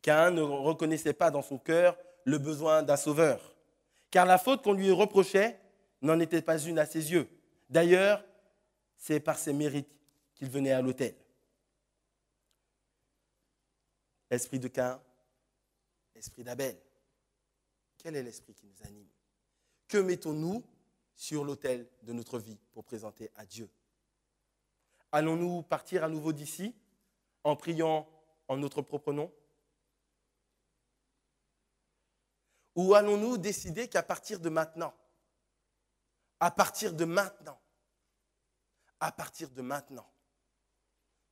Caïn ne reconnaissait pas dans son cœur le besoin d'un sauveur, car la faute qu'on lui reprochait n'en était pas une à ses yeux. D'ailleurs, c'est par ses mérites qu'il venait à l'autel. Esprit de Caïn, esprit d'Abel. Quel est l'esprit qui nous anime? Que mettons-nous sur l'autel de notre vie pour présenter à Dieu? Allons-nous partir à nouveau d'ici en priant en notre propre nom? Ou allons-nous décider qu'à partir de maintenant,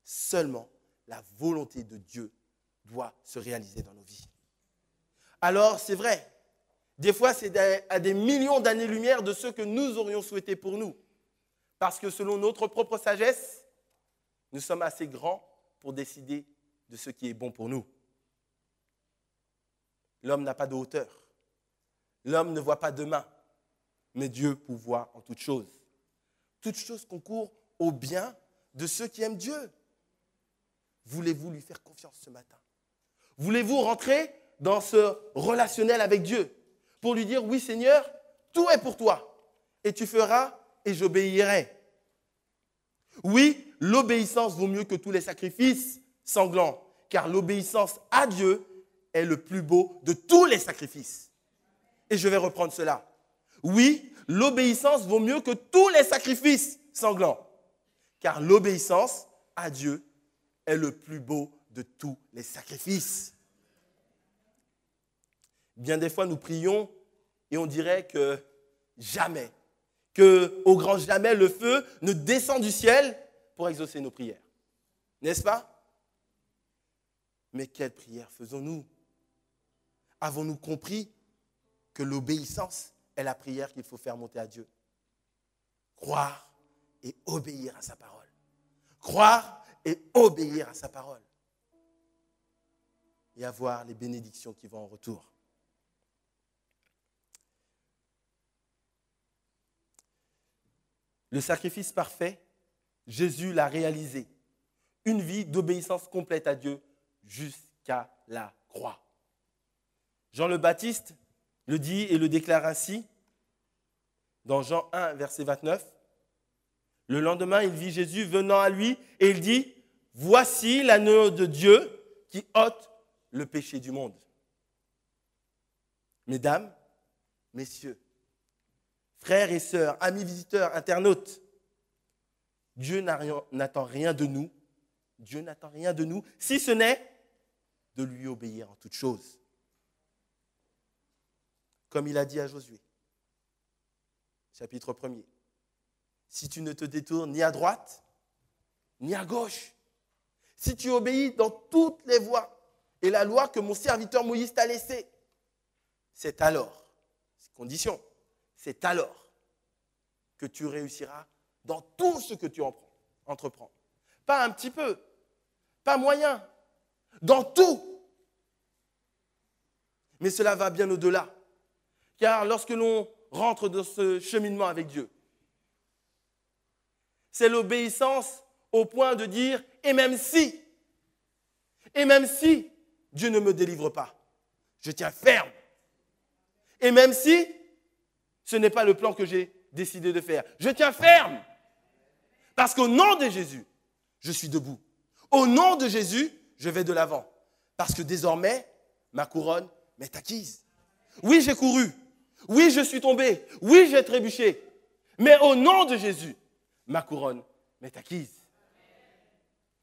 seulement la volonté de Dieu doit se réaliser dans nos vies? Alors, c'est vrai, des fois, c'est à des millions d'années-lumière de ce que nous aurions souhaité pour nous. Parce que selon notre propre sagesse, nous sommes assez grands pour décider de ce qui est bon pour nous. L'homme n'a pas de hauteur. L'homme ne voit pas demain, mais Dieu pourvoit en toutes choses. Toutes choses concourent au bien de ceux qui aiment Dieu. Voulez-vous lui faire confiance ce matin? Voulez-vous rentrer dans ce relationnel avec Dieu pour lui dire, oui Seigneur, tout est pour toi et tu feras et j'obéirai. Oui, l'obéissance vaut mieux que tous les sacrifices sanglants, car l'obéissance à Dieu est le plus beau de tous les sacrifices. Et je vais reprendre cela. Oui, l'obéissance vaut mieux que tous les sacrifices sanglants, car l'obéissance à Dieu est le plus beau de tous les sacrifices. Bien des fois, nous prions et on dirait que jamais, qu'au grand jamais, le feu ne descend du ciel pour exaucer nos prières. N'est-ce pas? Mais quelle prière faisons-nous? Avons-nous compris que l'obéissance est la prière qu'il faut faire monter à Dieu? Croire et obéir à sa parole. Croire et obéir à sa parole. Et avoir les bénédictions qui vont en retour. Le sacrifice parfait, Jésus l'a réalisé. Une vie d'obéissance complète à Dieu jusqu'à la croix. Jean le Baptiste le dit et le déclare ainsi dans Jean 1, verset 29. Le lendemain, il vit Jésus venant à lui et il dit, « Voici l'agneau de Dieu qui ôte le péché du monde. » Mesdames, messieurs, frères et sœurs, amis visiteurs, internautes, Dieu n'attend rien de nous. Dieu n'attend rien de nous, si ce n'est de lui obéir en toutes choses. Comme il a dit à Josué, chapitre 1er. Si tu ne te détournes ni à droite, ni à gauche, si tu obéis dans toutes les voies et la loi que mon serviteur Moïse t'a laissée, c'est alors, c'est condition, c'est alors que tu réussiras dans tout ce que tu entreprends. Pas un petit peu, pas moyen, dans tout. Mais cela va bien au-delà. Car lorsque l'on rentre dans ce cheminement avec Dieu, c'est l'obéissance au point de dire « et même si Dieu ne me délivre pas, je tiens ferme. Et même si ce n'est pas le plan que j'ai décidé de faire, je tiens ferme. Parce qu'au nom de Jésus, je suis debout. Au nom de Jésus, je vais de l'avant. Parce que désormais, ma couronne m'est acquise. Oui, j'ai couru. Oui, je suis tombé. Oui, j'ai trébuché. Mais au nom de Jésus, ma couronne m'est acquise.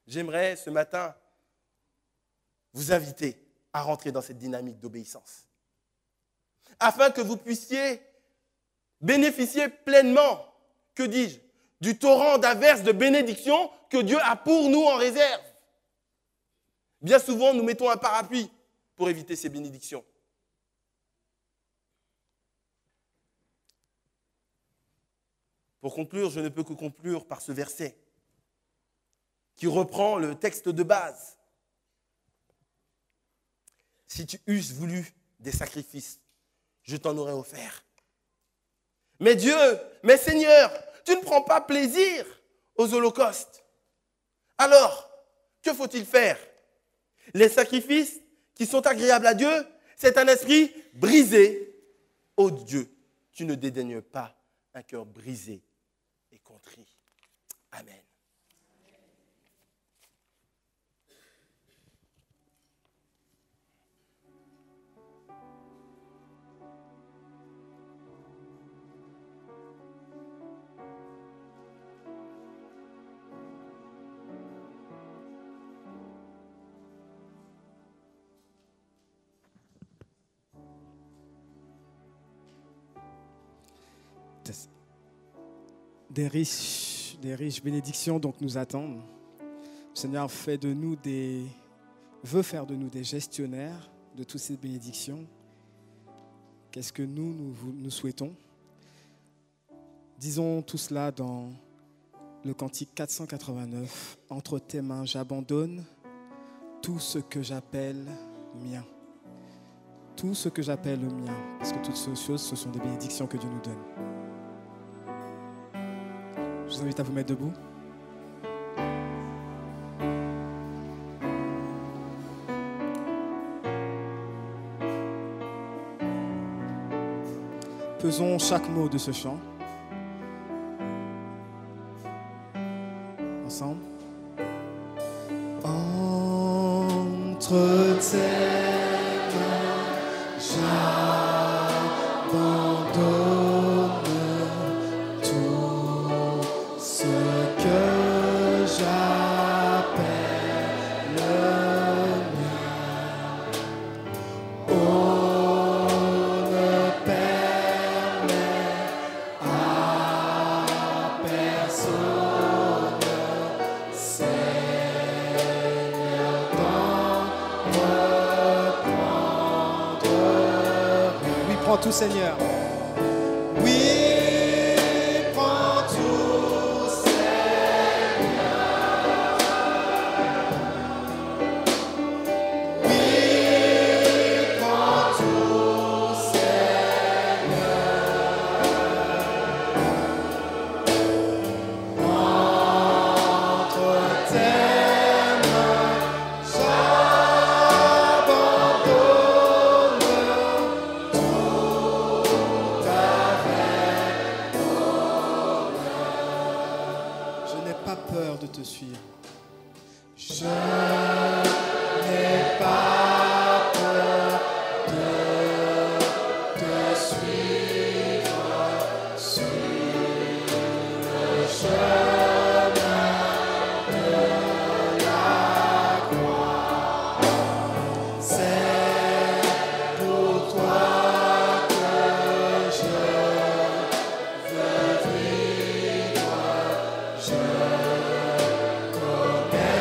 J'aimerais ce matin vous inviter à rentrer dans cette dynamique d'obéissance. Afin que vous puissiez bénéficier pleinement, que dis-je, du torrent d'averses de bénédictions que Dieu a pour nous en réserve. Bien souvent, nous mettons un parapluie pour éviter ces bénédictions. Pour conclure, je ne peux que conclure par ce verset qui reprend le texte de base. Si tu eusses voulu des sacrifices, je t'en aurais offert. Mais Dieu, mais Seigneur, tu ne prends pas plaisir aux holocaustes. Alors, que faut-il faire? Les sacrifices qui sont agréables à Dieu, c'est un esprit brisé. Ô Dieu, tu ne dédaignes pas un cœur brisé et contrit. Amen. Des riches bénédictions donc nous attendent. Le Seigneur veut faire de nous des gestionnaires de toutes ces bénédictions. Qu'est-ce que nous souhaitons? Disons tout cela dans le cantique 489. Entre tes mains, j'abandonne tout ce que j'appelle mien. Tout ce que j'appelle mien. Parce que toutes ces choses, ce sont des bénédictions que Dieu nous donne. Je vous invite à vous mettre debout. Pesons chaque mot de ce chant. Ensemble. Entre tes mains, j'abandonne tout ce que j'appelle mien. Oh, ne permets à personne, Seigneur, d'en reprendre. Oui, prends tout, Seigneur. Oui, prends tout, Seigneur. Oui, prends tout, Seigneur. Entre tes mains, j'abandonne tout suivre. Je n'ai pas peur de te suivre sur le chemin de la croix. C'est pour toi que je veux vivre. Je connais,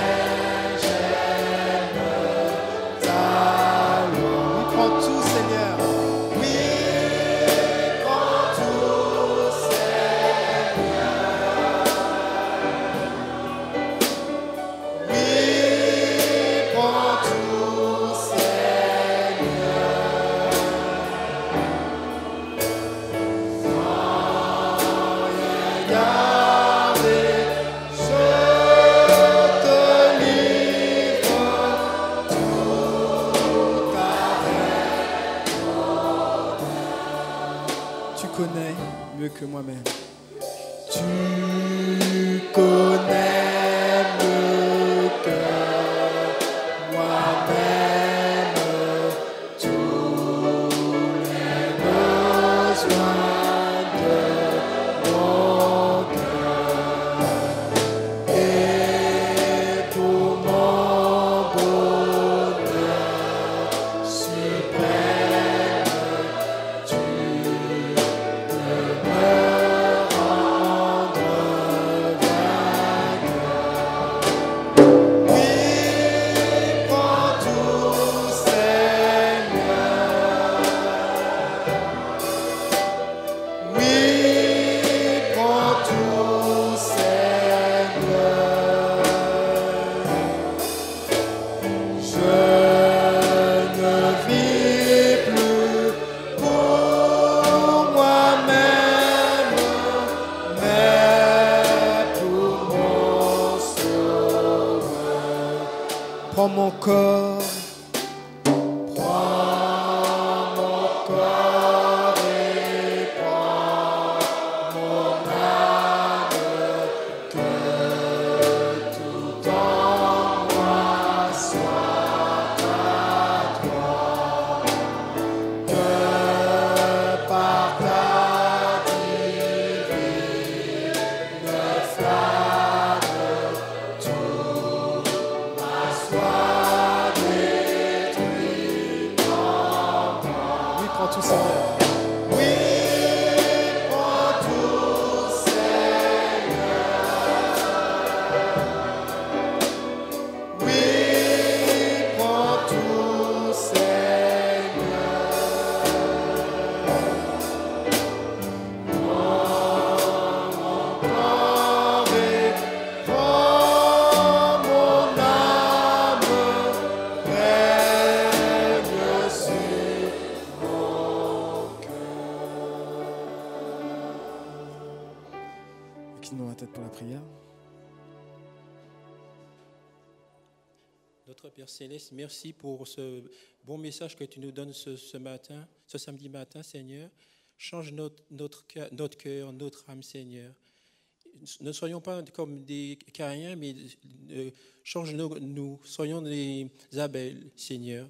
j'aime ta loi. Oui, prends tout, Seigneur. Oui, prends tout, Seigneur. Oui, prends tout, Seigneur. Sans rien garder, je te livre tout avec. Tu connais mieux que moi-même. Tu connais mieux que moi-même tous les besoins de mon cœur. Et pour mon bonheur suprême, tu peux me rendre vainqueur. Oui, prends tout, Seigneur. Oui, prends tout, Seigneur. Je ne vis plus pour moi-même, mais pour mon Sauveur. Prends mon corps, Prends mon corps et prends mon âme, que tout en moi soit à toi, que par ta divine flamme tout soit détruit en moi. oui, prends tout, Seigneur. Oui, prends tout, Seigneur. Oui, prends tout, Seigneur. Prends mon corps et prends mon âme, règne sur mon cœur. Incline-nous la tête pour la prière. Notre Père Céleste, merci pour ce bon message que tu nous donnes ce matin, ce samedi matin, Seigneur. Change notre cœur, notre âme, Seigneur. Ne soyons pas comme des Caïns, mais change-nous, soyons des Abel, Seigneur.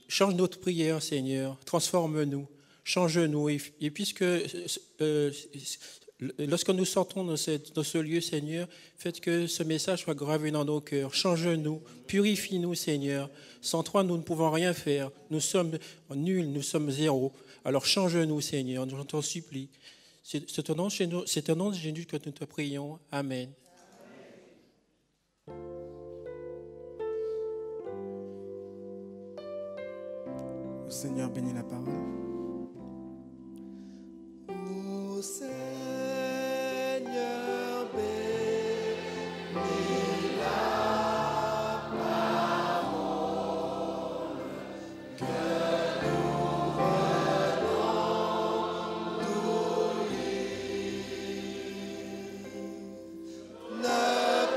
Change notre prière, Seigneur. Transforme-nous, change-nous. Et puisque lorsque nous sortons dans ce lieu, Seigneur, faites que ce message soit gravé dans nos cœurs. Change-nous, purifie-nous, Seigneur. Sans toi, nous ne pouvons rien faire. Nous sommes nuls, nous sommes zéro. Alors change-nous, Seigneur, je t'en supplie. C'est au nom de Jésus que nous te prions. Amen. Le Seigneur bénit la parole. Ô Seigneur, bénis la parole que nous venons d'ouïr. Ne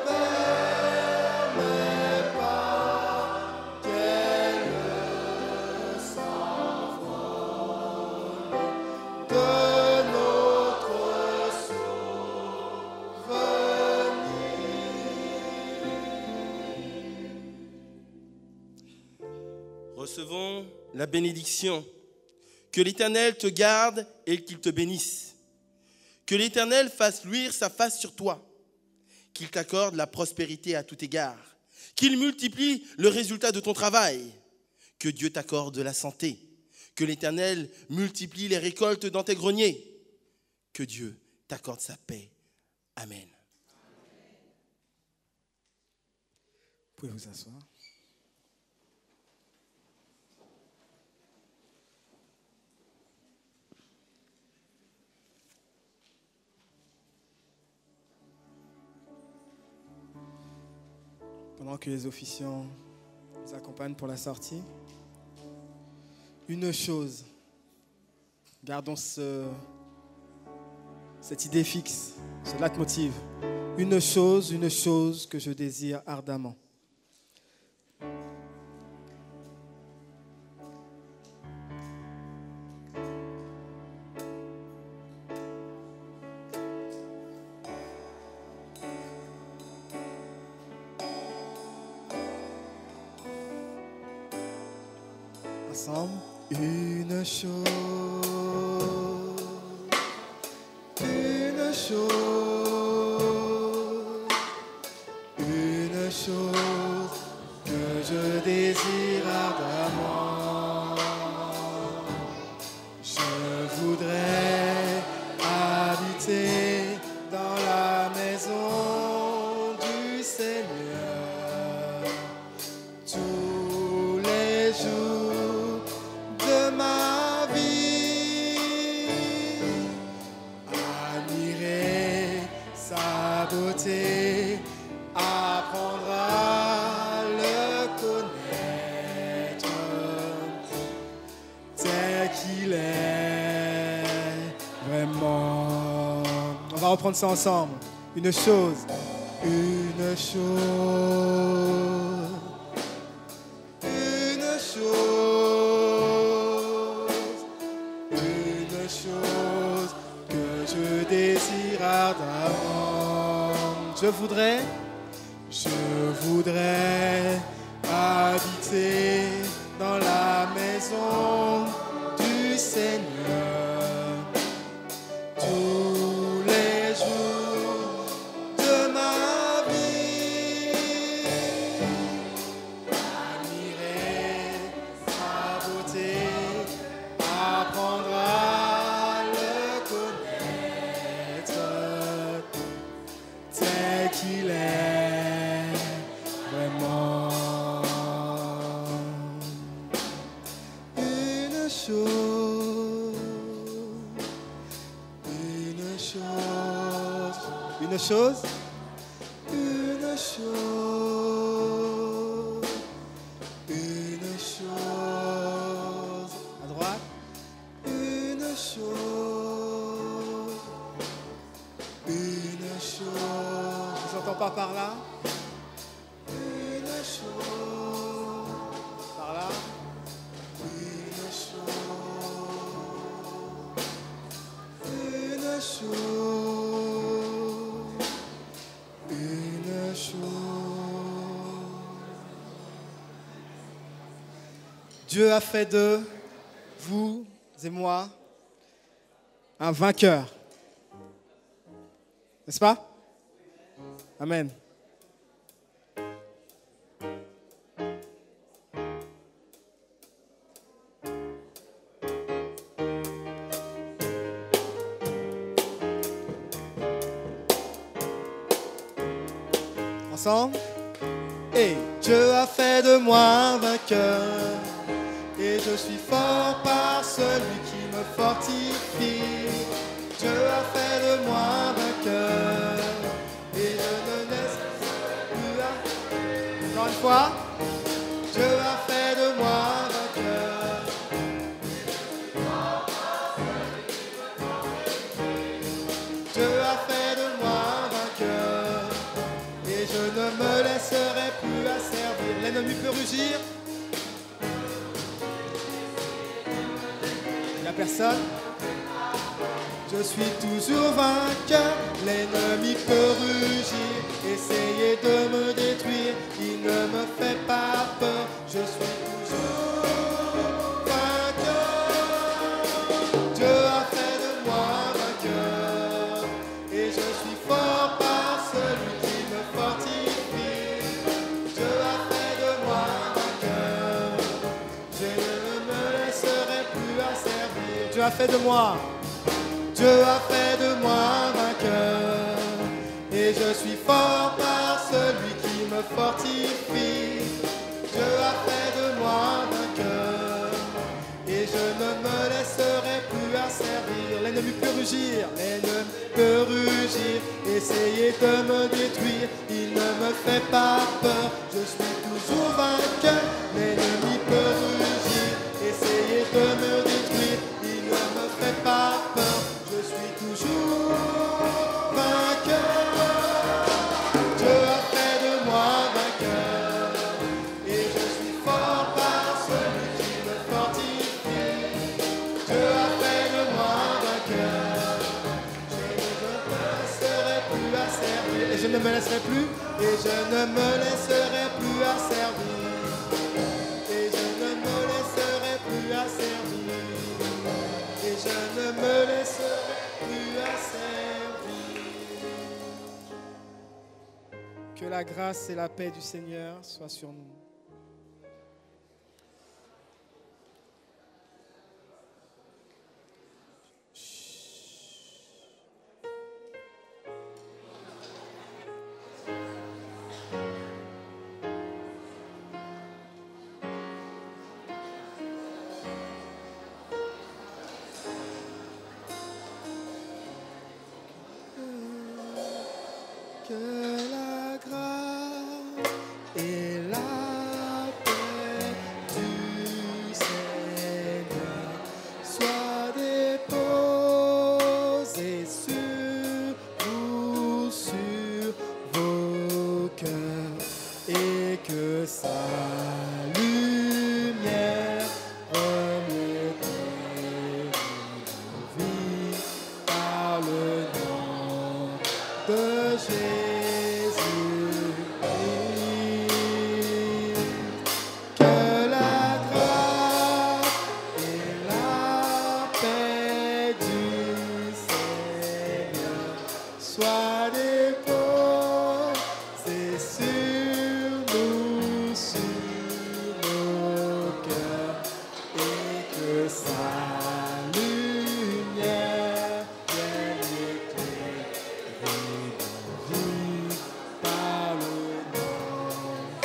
permets pas qu'elle s'envole. Recevons la bénédiction. Que l'Éternel te garde et qu'il te bénisse. Que l'Éternel fasse luire sa face sur toi. Qu'il t'accorde la prospérité à tout égard. Qu'il multiplie le résultat de ton travail. Que Dieu t'accorde la santé. Que l'Éternel multiplie les récoltes dans tes greniers. Que Dieu t'accorde sa paix. Amen. Vous pouvez vous asseoir. Pendant que les officiants nous accompagnent pour la sortie, une chose, gardons cette idée fixe, ce leitmotiv. Une chose que je désire ardemment. Ensemble, une chose que je désire ardemment. Je voudrais habiter dans la maison du Seigneur tous les jours de ma vie. Admirer sa beauté, apprendre à le connaître tel qu'il est vraiment. On va reprendre ça ensemble. Une chose, une chose que je désire ardemment. Je voudrais habiter dans la maison du Seigneur tous les jours de ma vie. Admirer sa beauté, apprendre à le connaître tel qu'il est vraiment. Une chose. À droite. Une chose. Je n'entends pas par là. Une chose. Par là. Une chose. Dieu a fait de vous et moi un vainqueur. N'est-ce pas? Amen. Ensemble. Et Dieu a fait de moi un vainqueur. Et je suis fort par celui qui me fortifie. Dieu a fait de moi un vainqueur. Et je ne laisse plus à... Encore une fois. Dieu a fait de moi un vainqueur. Dieu a fait de moi un vainqueur. Et je ne me laisserai plus asservir. L'ennemi peut rugir. Il n'y a personne. Je suis toujours vainqueur. L'ennemi peut rugir, essayer de me détruire. Il ne me fait pas peur. Je suis toujours Dieu a fait de moi. Dieu a fait de moi vainqueur. Et je suis fort par celui qui me fortifie. Dieu a fait de moi vainqueur. Et je ne me laisserai plus asservir. L'ennemi peut rugir, l'ennemi peut rugir, essayer de me détruire, il ne me fait pas peur. Je suis toujours vainqueur. L'ennemi peut rugir, essayer de me détruire, il ne me fait pas peur. Je suis toujours vainqueur. Dieu a fait de moi vainqueur. Et je suis fort par celui qui me fortifie. Dieu a fait de moi vainqueur. Et je ne me laisserai plus, et je ne me laisserai plus asservir. Et je ne me laisserai plus asservir. Et je ne me laisserai plus asservir. Que la grâce et la paix du Seigneur soient sur nous. Que la grâce et la paix du Seigneur soient déposées sur vous, sur vos cœurs, et que sa lumière remonte vos vies par le nom de Jésus-Christ. Que la grâce et la paix du Seigneur soient déposées sur nous, sur nos cœurs, et que sa lumière vienne éclairer nos vies par le nom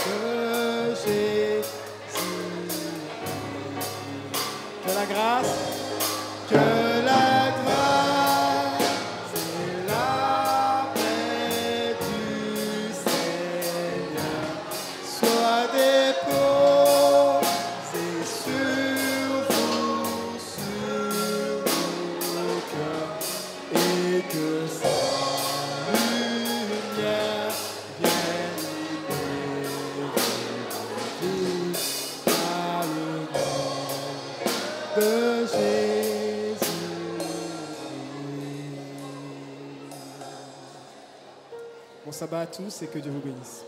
de Jésus. Que la grâce et la paix du Seigneur soient déposées sur vous, sur nos cœurs, et que sa lumière vienne éclairer nos vies par le nom de Jésus. Bon sabbat à tous et que Dieu vous bénisse.